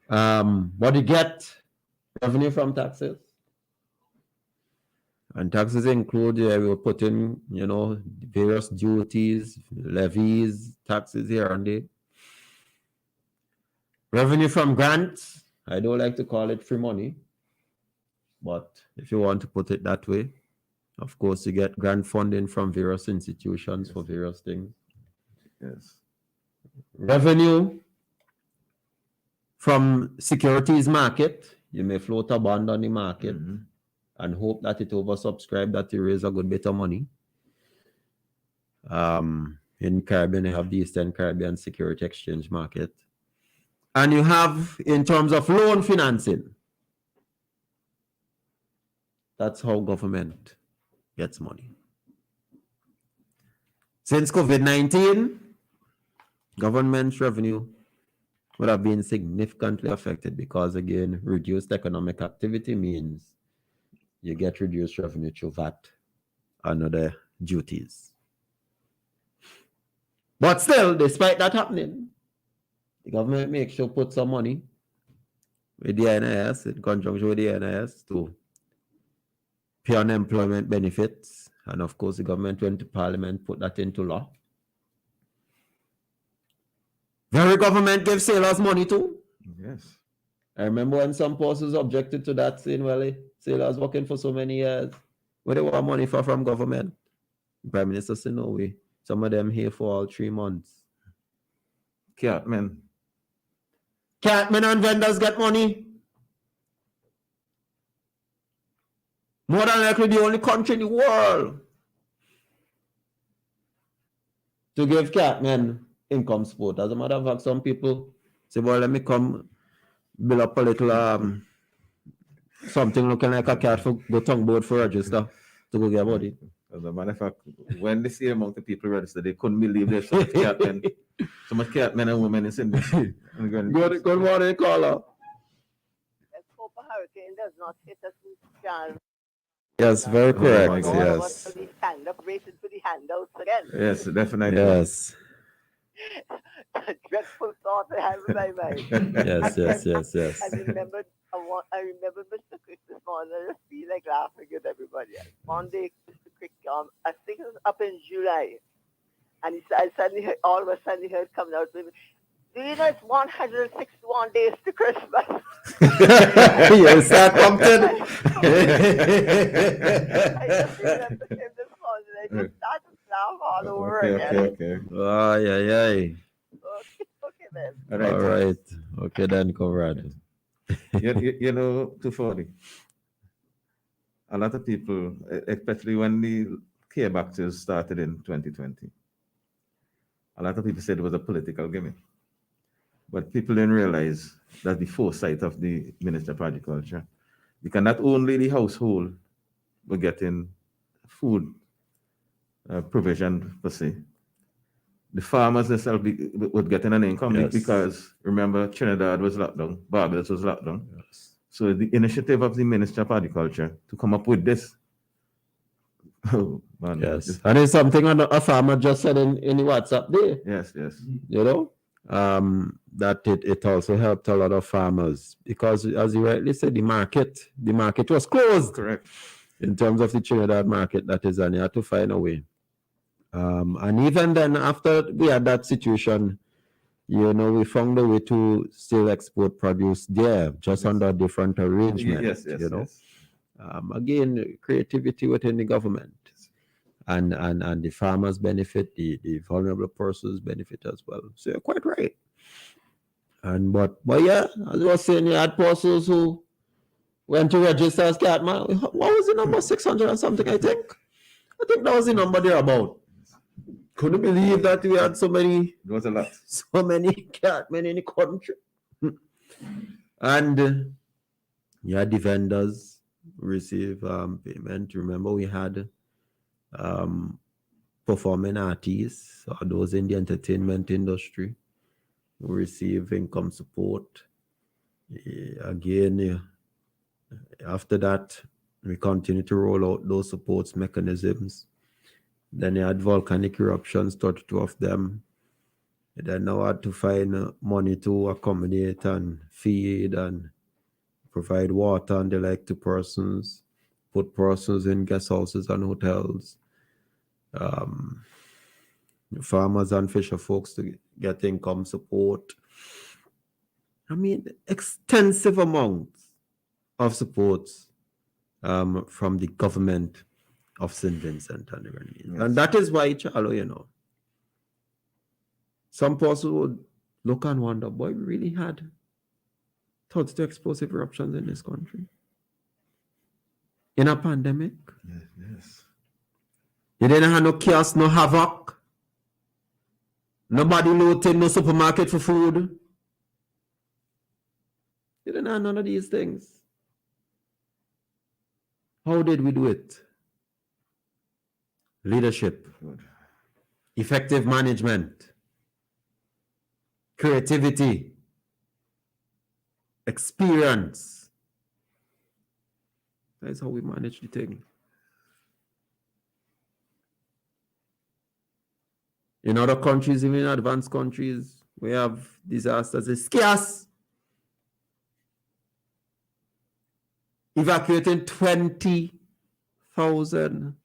But you get revenue from taxes. And taxes include, we'll put in, various duties, levies, taxes here and there. Revenue from grants. I don't like to call it free money, but if you want to put it that way, of course, you get grant funding from various institutions for various things. Yes. Revenue from securities market. You may float a bond on the market and hope that it oversubscribed, that you raise a good bit of money. In Caribbean, you have the Eastern Caribbean Security Exchange Market. And you have, in terms of loan financing, that's how government gets money. Since COVID-19, government's revenue would have been significantly affected because, again, reduced economic activity means you get reduced revenue through VAT and other duties. But still, despite that happening, the government makes sure put some money with the NIS, in conjunction with the NIS, to pay unemployment benefits. And of course, the government went to Parliament, put that into law. Very government gave sailors money too. Yes. I remember when some persons objected to that, saying, well, sailors working for so many years, where they want money from government. The Prime Minister said, no way. Some of them here for all 3 months. Catmen and vendors get money. More than likely the only country in the world to give catmen income support. As a matter of fact, some people say, well, let me come build up a little something looking like a cat for the tongue board for register to go get body. As a matter of fact, when they see among the people registered, they couldn't believe there's so much catmen, and women in Sydney. Good morning, caller. Let's hope a hurricane does not hit us in Charles. Yes, very correct. All of us Yes. will be stand up racing for the handouts again. Yes, definitely. Yes. A dreadful thought I have in my mind. Yes. I remember Mr. Crick this morning. I just feel like laughing at everybody else. One day, Mr. Crick, I think it was up in July, and I suddenly heard, all of a sudden heard coming out with me, do you know it's 161 days to Christmas? Yes, that pumpkin. I just remember him this morning. I just started to laugh all over again. Okay. Ay. Okay then. All All right. Okay then, comrade. you know, 240. A lot of people, especially when the care boxes started in 2020, a lot of people said it was a political gimmick. But people didn't realize that the foresight of the Minister of Agriculture, because not only the household were getting food provision per se, the farmers themselves were getting an income. Yes. Because remember, Trinidad was locked down, Barbados was locked down. Yes. So the initiative of the Minister of Agriculture to come up with this. Oh man. Yes. And it's something a farmer just said in the WhatsApp there. Yes. You know, that it also helped a lot of farmers because, as you rightly said, the market was closed. Correct. In terms of the Trinidad market, that is, and you had to find a way. And even then, after we had that situation, you know, we found a way to still export produce there, just under a different arrangement. Yes. You know, again, creativity within the government, and the farmers benefit, the vulnerable persons benefit as well. So you're quite right. And but yeah, as I was saying, you had persons who went to register as catman. What was the number? 600 and something, I think. I think that was the number there about. Couldn't believe that we had so many. It was a lot. So many catmen in the country. And you had the vendors receive payment. Remember, we had performing artists or those in the entertainment industry who receive income support. Again, after that, we continue to roll out those supports mechanisms. Then you had volcanic eruptions, 32 of them. And then now had to find money to accommodate and feed and provide water and the like to persons, put persons in guest houses and hotels. Farmers and fisher folks to get income support. I mean, extensive amounts of supports from the government of St. Vincent and the Grenadines. Yes. And that is why, Charlo, you know, some persons would look and wonder, boy, we really had thoughts to explosive eruptions in this country. In a pandemic. Yes. You didn't have no chaos, no havoc. Nobody looting no supermarket for food. You didn't have none of these things. How did we do it? Leadership, effective management, creativity, experience. That's how we manage the thing. In other countries, even in advanced countries, we have disasters. It's scarce. Evacuating 20,000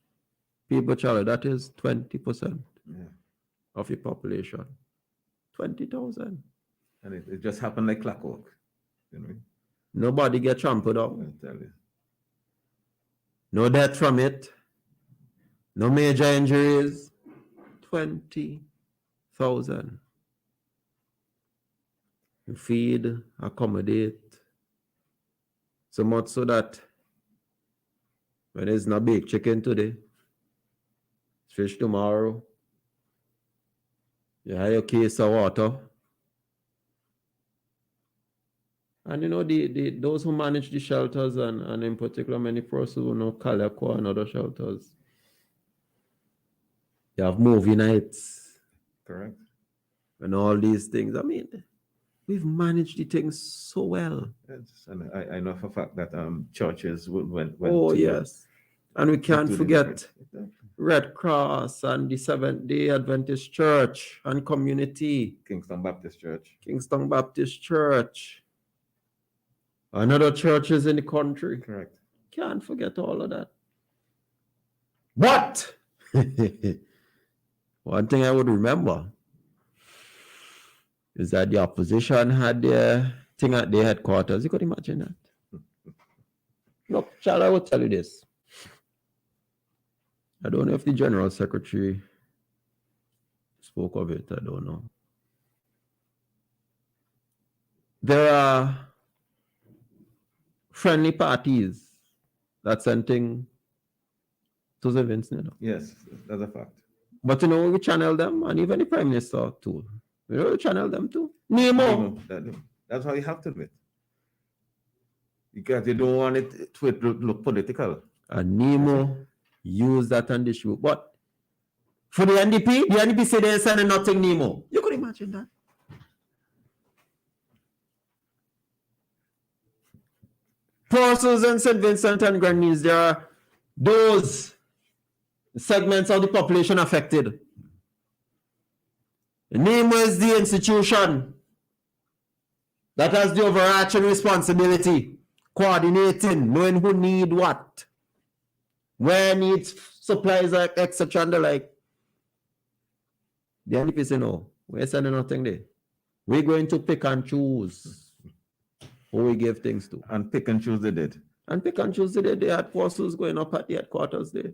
people, Charlie. That is 20% of the population. 20,000. And it just happened like clockwork. You know? Nobody get trampled out. I tell you. No death from it. No major injuries. 20,000. You feed, accommodate. So much so that when there's no baked chicken today, fish tomorrow, you have your case of water. And you know, those who manage the shelters and in particular many persons who know Calico and other shelters, you have movie nights. Correct. And all these things. I mean, we've managed the things so well. Yes. And I know for a fact that churches went Oh, to yes. And we can't to the forget different- Red Cross and the Seventh-day Adventist Church and community. Kingston Baptist Church. Kingston Baptist Church. And other churches in the country. Correct. Can't forget all of that. But one thing I would remember is that the opposition had their thing at their headquarters. You could imagine that. Look, Charles, I will tell you this. I don't know if the General Secretary spoke of it. I don't know. There are friendly parties that sending to the events. You know? Yes, that's a fact. But you know, we channel them, and even the Prime Minister too. You know, we channel them too. Nemo. That's how you have to do it. Because you don't want it to look political. And Nemo use that and distribute. But for the NDP say they're sending nothing Nemo. You could imagine that. Port Susan, St. Vincent and Grenadines, there are those segments of the population affected. Nemo is the institution that has the overarching responsibility, coordinating, knowing who need what, where needs supplies, etc. and the like. The NDP say no, we're sending nothing there. We're going to pick and choose who we give things to. And pick and choose they did. And pick and choose they had forces going up at the headquarters there.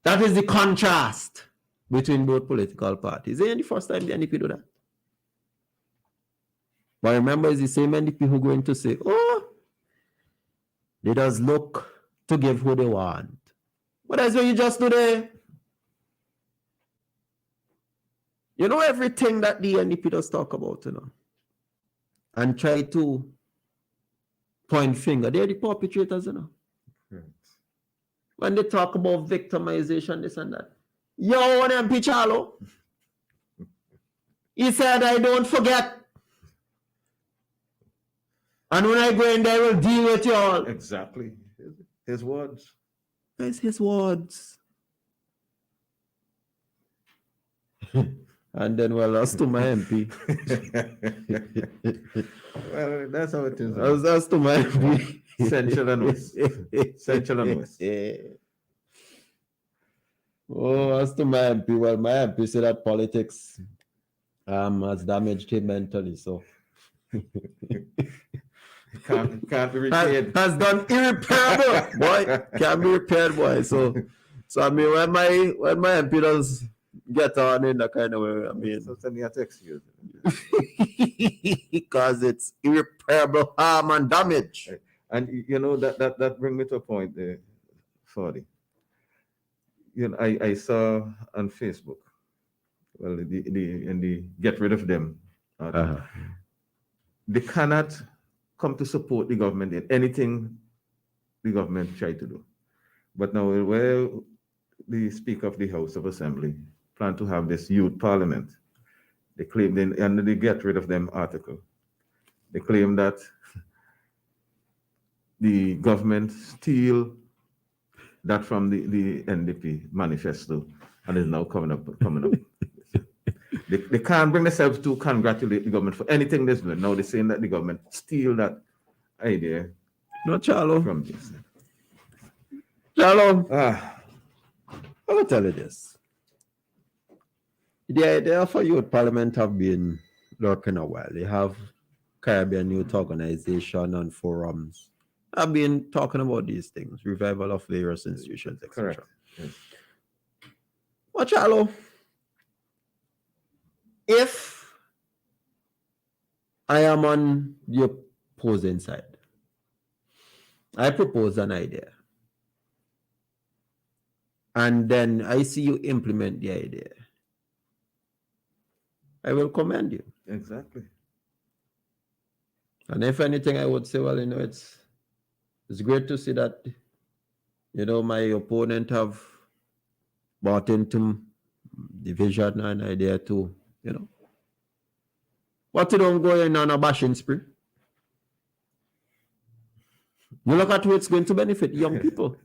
That is the contrast between both political parties. It ain't the first time the NDP do that. But remember, it's the same NDP who going to say, oh, they just look to give who they want. But that's what you just do there. You know everything that the NDP does talk about, you know, and try to point finger. They're the perpetrators, you know. When they talk about victimization, this and that. Yo, one MP Charlo. He said, I don't forget. And when I go in there, I will deal with you all. Exactly. His words. That's his words. And then, well, that's to my MP. Well, that's how it is. That's to my MP. Central and West. Central and West. Oh, as to my MP, well, my MP said that politics has damaged him mentally, so can't be repaired. has done irreparable, boy. Can't be repaired, boy. So I mean, when my MP does get on in that kind of way, I mean, So send me a text you. because it's irreparable harm and damage. And you know that brings me to a point there, Fordy. You know, I saw on Facebook well, the get rid of them. They cannot come to support the government in anything the government try to do. But now, where the Speaker of the House of Assembly plan to have this youth parliament, they claim, and they get rid of them article, they claim that the government steal that from the NDP manifesto and is now coming up. They can't bring themselves to congratulate the government for anything they're doing. Now they're saying that the government steal that idea No, Charlo. from this. Charlo. I will tell you this. The idea for youth parliament have been lurking a while. They have Caribbean Youth Organization and forums. I've been talking about these things, revival of various institutions, etc. Correct. Yes. But Charlo, if I am on the opposing side, I propose an idea, and then I see you implement the idea, I will commend you. Exactly. And if anything, I would say, well, it's great to see that, my opponent have bought into the vision and idea too, But you don't go in on a bashing spree. You look at who it's going to benefit, young people.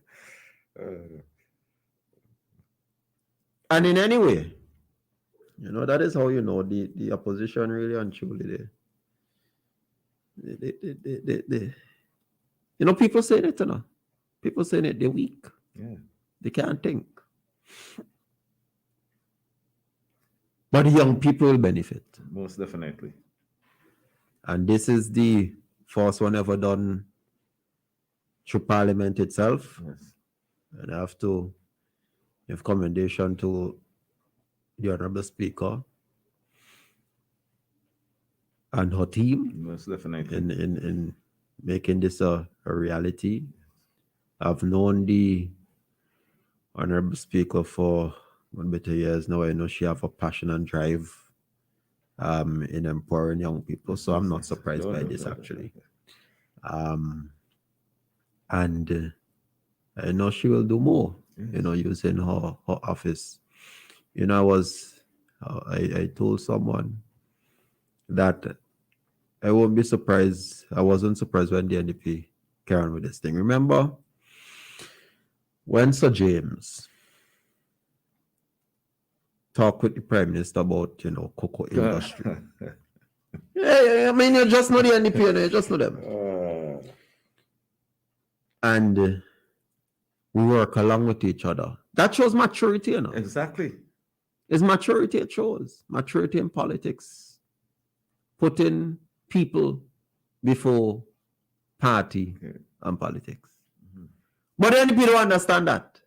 And in any way, that is how the opposition really and truly people saying it, people saying it, they're weak. Yeah. They can't think. But the young people will benefit. Most definitely. And this is the first one ever done through Parliament itself. Yes. And I have to give commendation to the Honorable Speaker and her team. Most definitely. In making this a reality. I've known the Honorable Speaker for 1 better years now. I know she have a passion and drive in empowering young people. So I'm not surprised by this actually. And I know she will do more, using her office. I told someone that I won't be surprised. I wasn't surprised when the NDP carried on with this thing. Remember when Sir James talked with the Prime Minister about, cocoa industry? I mean, you just know the NDP, you just know them. And we work along with each other. That shows maturity, Exactly. It's maturity it shows. Maturity in politics. Putting people before party and politics. Mm-hmm. But then people don't understand that.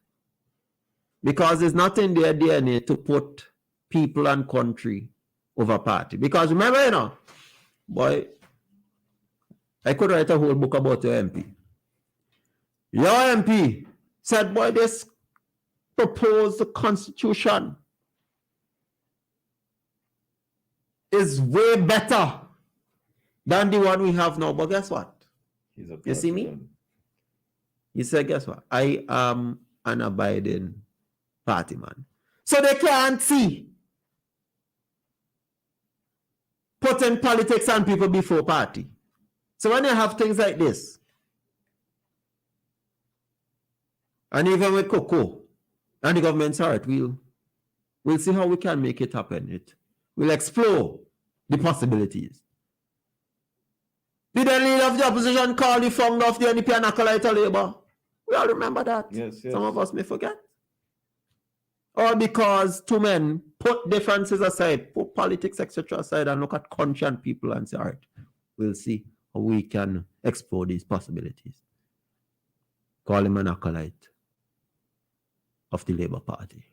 Because it's not in their DNA to put people and country over party. Because remember, boy, I could write a whole book about your MP. Your MP said, boy, this proposed constitution is way better than the one we have now. But guess what? You see me? He said, guess what? I am an abiding party man. So they can't see putting politics and people before party. So when you have things like this, and even with cocoa, and the government's all right, we'll see how we can make it happen. We'll explore the possibilities. Did the leader of the opposition call the founder of the NDP an acolyte of Labour? We all remember that. Yes. Some of us may forget. Or because two men put differences aside, put politics, etc. aside, and look at country and people and say, all right, we'll see how we can explore these possibilities. Call him an acolyte of the Labour Party.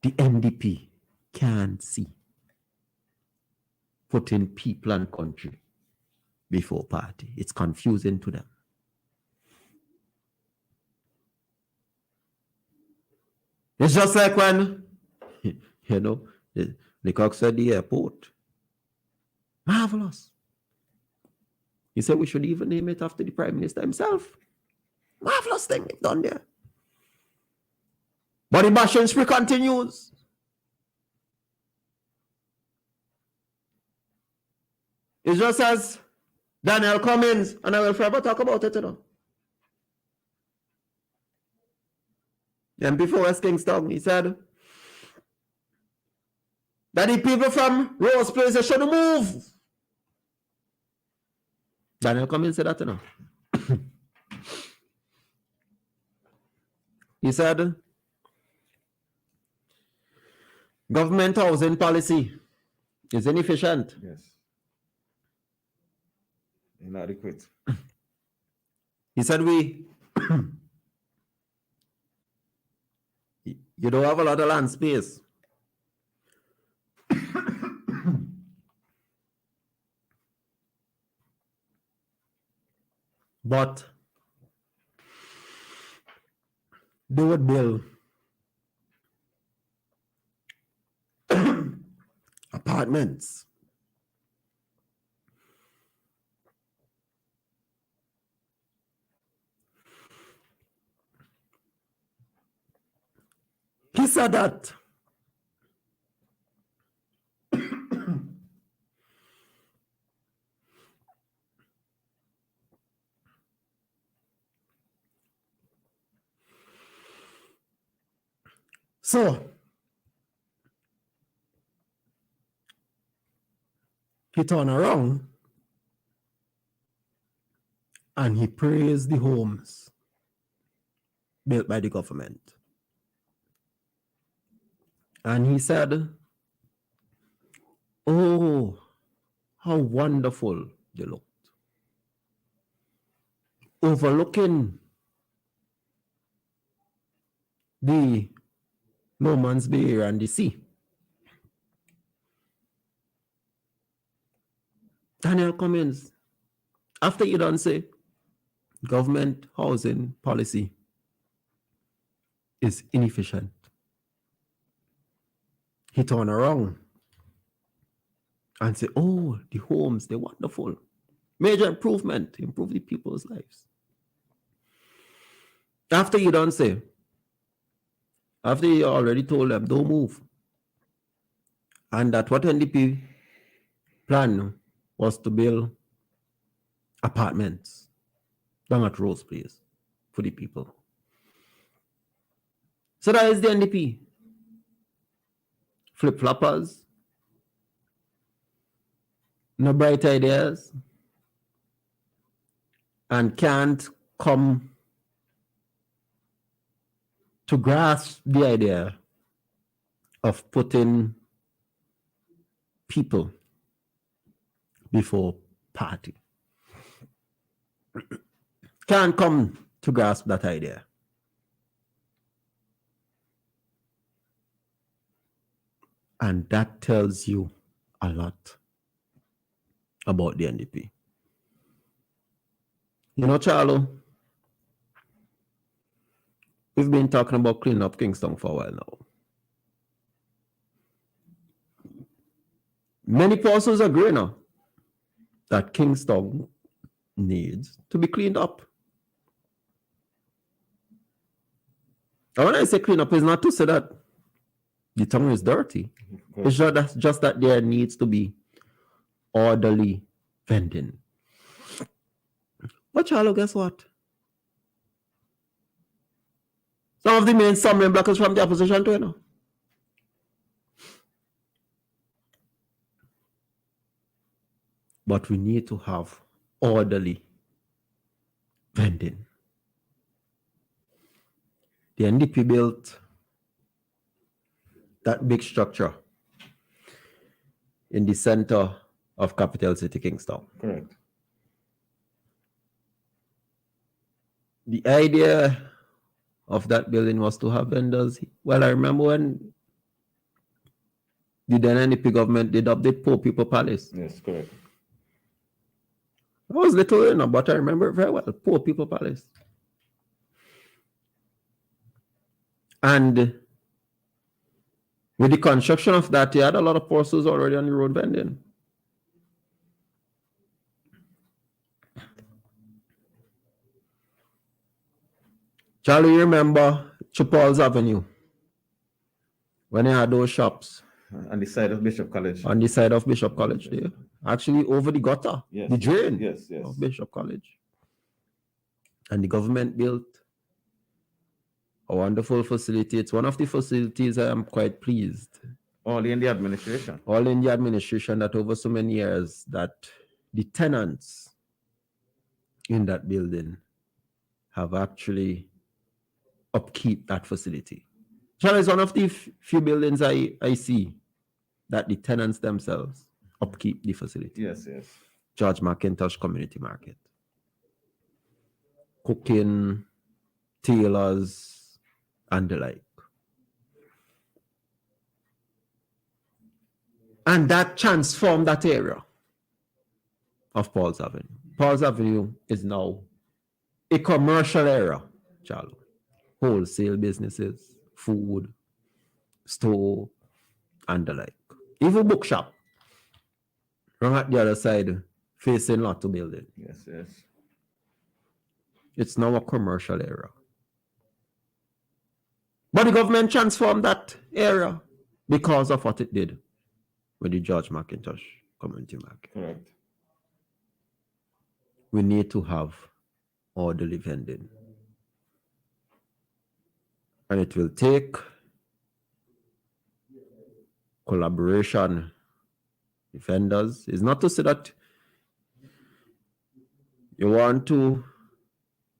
The NDP can't see putting people and country before party. It's confusing to them. It's just like when You know, the cock said the airport. Marvelous. He said we should even name it after the Prime Minister himself. Marvelous thing they've done there. But the bashing spree continues. It's just as Daniel Cummins, and I will forever talk about it, you know. And before West Kingston, he said that the people from Rose Place they should move. Daniel Cummins said that, you know. He said, government housing policy is inefficient. Yes. Inadequate. He said you don't have a lot of land space. But they would build apartments. He said that so he turned around and he praised the homes built by the government. And he said, oh, how wonderful they looked. Overlooking the No Man's Bay area and the sea. Daniel Cummins, after you done say government housing policy is inefficient, he turned around and said, oh, the homes, they're wonderful. Major improvement, improve the people's lives. After you done say, after you already told them, don't move. And that what NDP plan was to build apartments down at Rose Place for the people. So that is the NDP. Flip-floppers, no bright ideas, and can't come to grasp the idea of putting people before party. Can't come to grasp that idea. And that tells you a lot about the NDP. You know, Charlo, we've been talking about cleaning up Kingston for a while now. Many persons agree now that Kingston needs to be cleaned up. And when I say clean up, it's not to say that the town is dirty. It's just that there needs to be orderly vending. But Charlo, guess what? Some of the main stumbling blockers from the opposition too, you know. But we need to have orderly vending. The NDP built that big structure in the center of capital city Kingston. Correct. The idea of that building was to have vendors. Well, I remember when the then NDP government did update Poor People Palace. Yes, correct. I was little, you know, but I remember it very well. Poor People Palace. And With the construction of that, you had a lot of parcels already on the road bending. Charlie, you remember Chapal's Avenue when they had those shops On the side of Bishop College. on the side of Bishop College there? Actually, over the gutter, Yes. the drain Yes. of Bishop College. And the government built a wonderful facility. It's one of the facilities I am quite pleased. All in the administration. All in the administration that over so many years that the tenants in that building have actually upkeep that facility. Charlie, is one of the few buildings I see that the tenants themselves upkeep the facility. Yes. George McIntosh Community Market. Cooking, tailors, and the like. And that transformed that area of Paul's Avenue. Paul's Avenue is now a commercial area, Charlie. Wholesale businesses, food, store, and the like. Even bookshop. Right at the other side, facing Lotto building. Yes. It's now a commercial area. But the government transformed that area because of what it did with the George McIntosh Community Market. Correct. We need to have orderly vending. And it will take collaboration with vendors. It's not to say that you want to,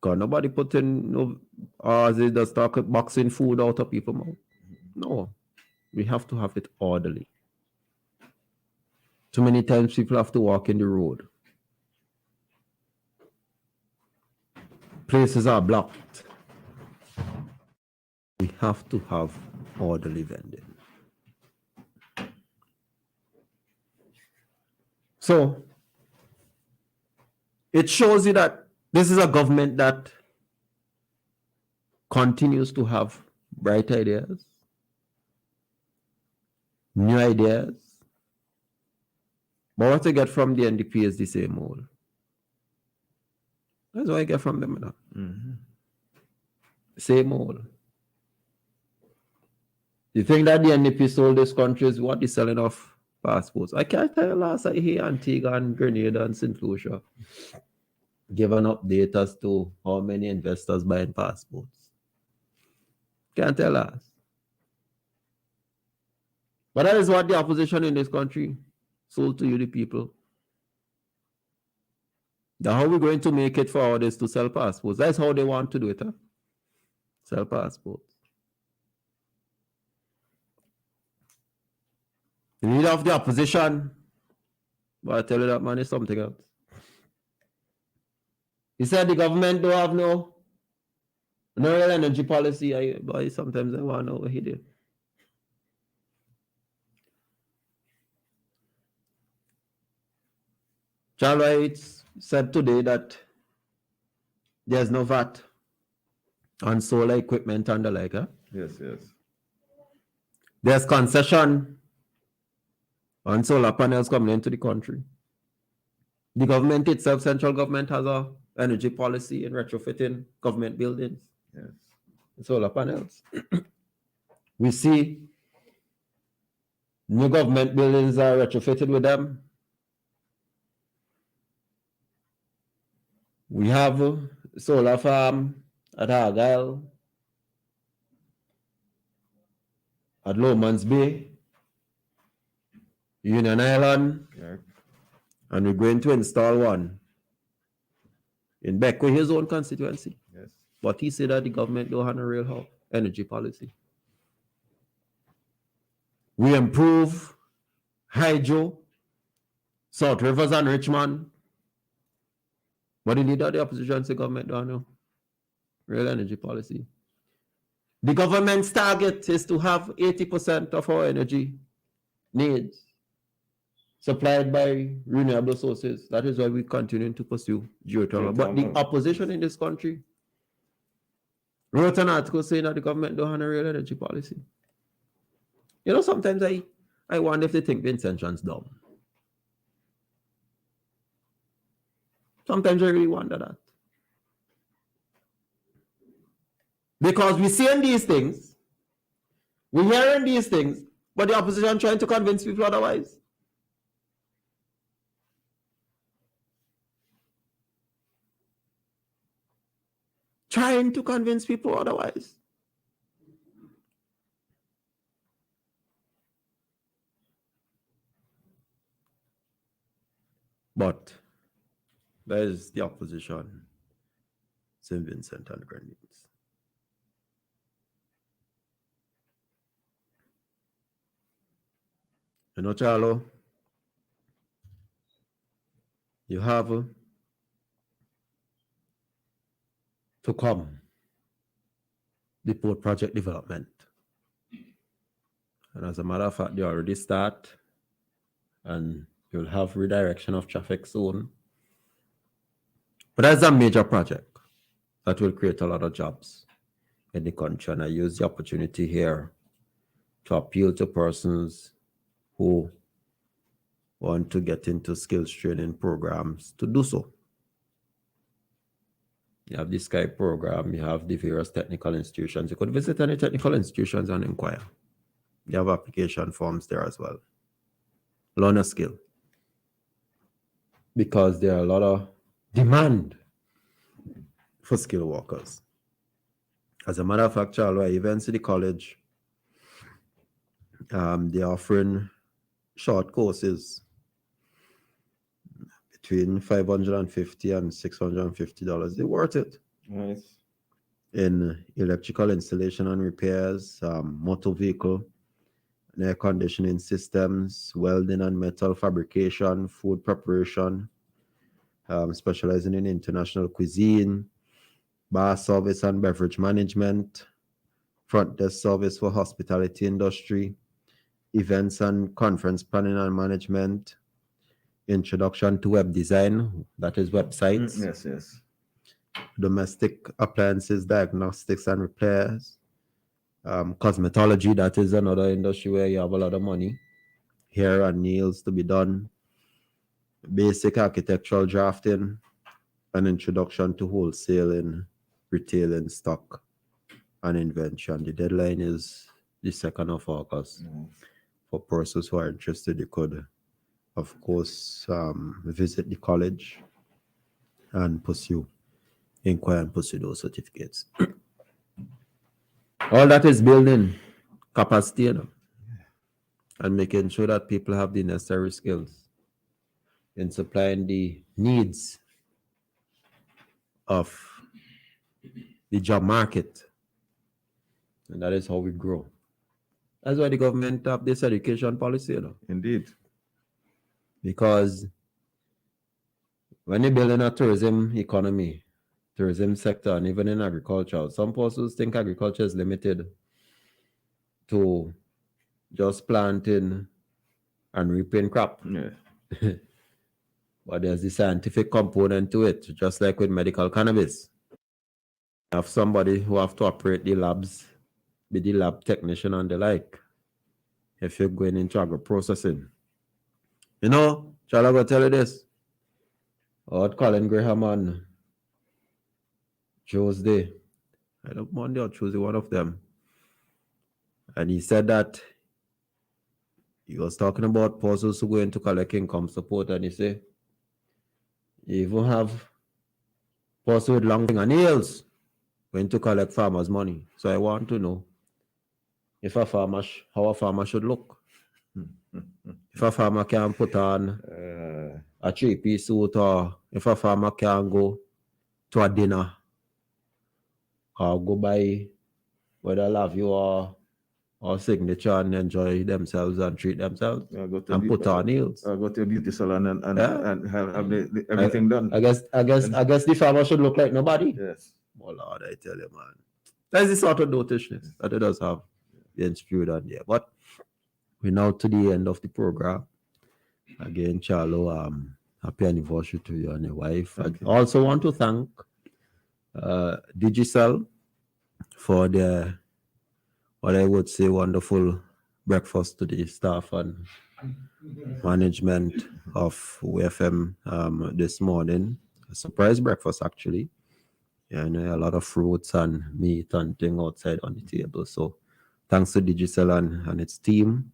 because nobody put in, they just start boxing food out of people's mouth. No, we have to have it orderly. Too many times people have to walk in the road. Places are blocked. We have to have orderly vending. So, it shows you that this is a government that continues to have bright ideas, new ideas. But what I get from the NDP is the same old. That's what I get from them now. Mm-hmm. Same old. You think that the NDP sold this country is what is selling off passports? I can't tell you last I hear Antigua and Grenada and St. Lucia give an update as to how many investors buying passports. Can't tell us. But that is what the opposition in this country sold to you, the people. Now, how are we going to make it for all this to sell passports? That's how they want to do it, huh? Sell passports. The leader of the opposition, but I tell you that man is something else. He said the government don't have no real energy policy. But sometimes I want to know what he did. Charlie said today that there's no VAT on solar equipment and the like. Huh? Yes. There's concession on solar panels coming into the country. The government itself, central government, has a energy policy in retrofitting government buildings. Yes. Solar panels. We see new government buildings are retrofitted with them. We have a solar farm at Argyle, at Lowman's Bay, Union Island, Correct. and we're going to install one in Beckway, his own constituency. Yes. But he said that the government don't have a real energy policy. We improve hydro, South Rivers and Richmond. But the leader of the opposition said government don't know real energy policy. The government's target is to have 80% of our energy needs supplied by renewable sources. That is why we continue to pursue geothermal. But the opposition in this country wrote an article saying that the government don't have a real energy policy. You know, sometimes I wonder if they think Vincent John's dumb. Sometimes I really wonder that. Because we're seeing these things, we're hearing these things, but the opposition trying to convince people otherwise. Trying to convince people otherwise. But there is the opposition, St. Vincent and Grenadines. You know, Charlo, you have to come the port project development. And as a matter of fact, they already start, and you'll have redirection of traffic soon. But that's a major project that will create a lot of jobs in the country. And I use the opportunity here to appeal to persons who want to get into skills training programs to do so. You have the Sky program, you have the various technical institutions. You could visit any technical institutions and inquire. You have application forms there as well. Learn a skill. Because there are a lot of demand for skilled workers. As a matter of fact, Charlo, I even see the college, they're offering short courses between $550 and $650. They're worth it. Nice. In electrical installation and repairs, motor vehicle, and air conditioning systems, welding and metal fabrication, food preparation, specializing in international cuisine, bar service and beverage management, front desk service for hospitality industry, events and conference planning and management, introduction to web design, that is websites. Yes. Domestic appliances, diagnostics and repairs, cosmetology, that is another industry where you have a lot of money, hair and nails to be done, basic architectural drafting, an introduction to wholesaling, retailing, stock, and invention. The deadline is the 2nd of August. For persons who are interested, you could, of course, visit the college and inquire and pursue those certificates. All that is building capacity, you know, and making sure that people have the necessary skills in supplying the needs of the job market. And that is how we grow. That's why the government have this education policy, you know. Indeed. Because when you're building a tourism economy, tourism sector, and even in agriculture, some persons think agriculture is limited to just planting and reaping crop. Yeah. But there's the scientific component to it, just like with medical cannabis. You have somebody who have to operate the labs, be the lab technician and the like, if you're going into agro-processing. You know, shall I go tell you this? What Colin Graham on Tuesday, either Monday or Tuesday, one of them. And he said that he was talking about persons who go into collect income support, and he said, you even have persons with long fingernails going to collect farmers' money. So I want to know if how a farmer should look. If a farmer can put on a 3-piece suit, or if a farmer can go to a dinner, or go by whether love you or signature and enjoy themselves and treat themselves and put on nails. Go to a beauty salon and have everything done. I guess the farmer should look like nobody. Yes. Oh Lord, I tell you, man. That's the sort of notishness that it does have being spewed on there. But we're now to the end of the program. Again, Charlo, happy anniversary to you and your wife. I also want to thank Digicel for their, what I would say, wonderful breakfast to the staff and management of WEFM this morning. A surprise breakfast, actually. Yeah, a lot of fruits and meat and thing outside on the table. So thanks to Digicel and its team.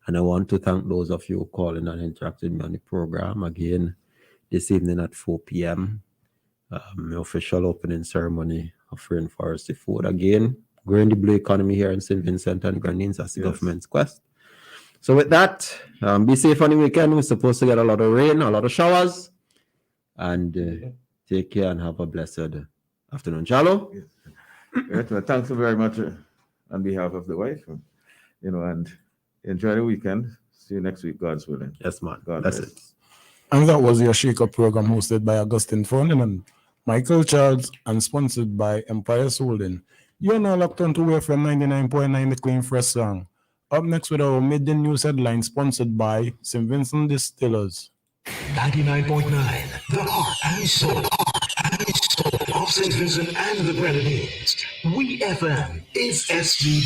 And I want to thank those of you calling and interacting with me on the program again this evening at 4 p.m. The official opening ceremony of Rainforest Food. Again, growing the blue economy here in St. Vincent and Grenadines as the government's quest. So with that, be safe on the weekend. We're supposed to get a lot of rain, a lot of showers. And take care and have a blessed afternoon. Chalo? Yes. Right, well, thanks very much on behalf of the wife. And enjoy the weekend. See you next week, God's willing. Yes, man. God That's bless. it. And that was your Shake Up program hosted by Augustine Ferdinand, Michael Charles, and sponsored by Empire Holding. You're now locked on to WEFM 99.9, the Clean Fresh Song. Up next with our midday news headline sponsored by St. Vincent Distillers. 99.9, the heart and soul of St. Vincent and the Grenadines. WEFM is SG.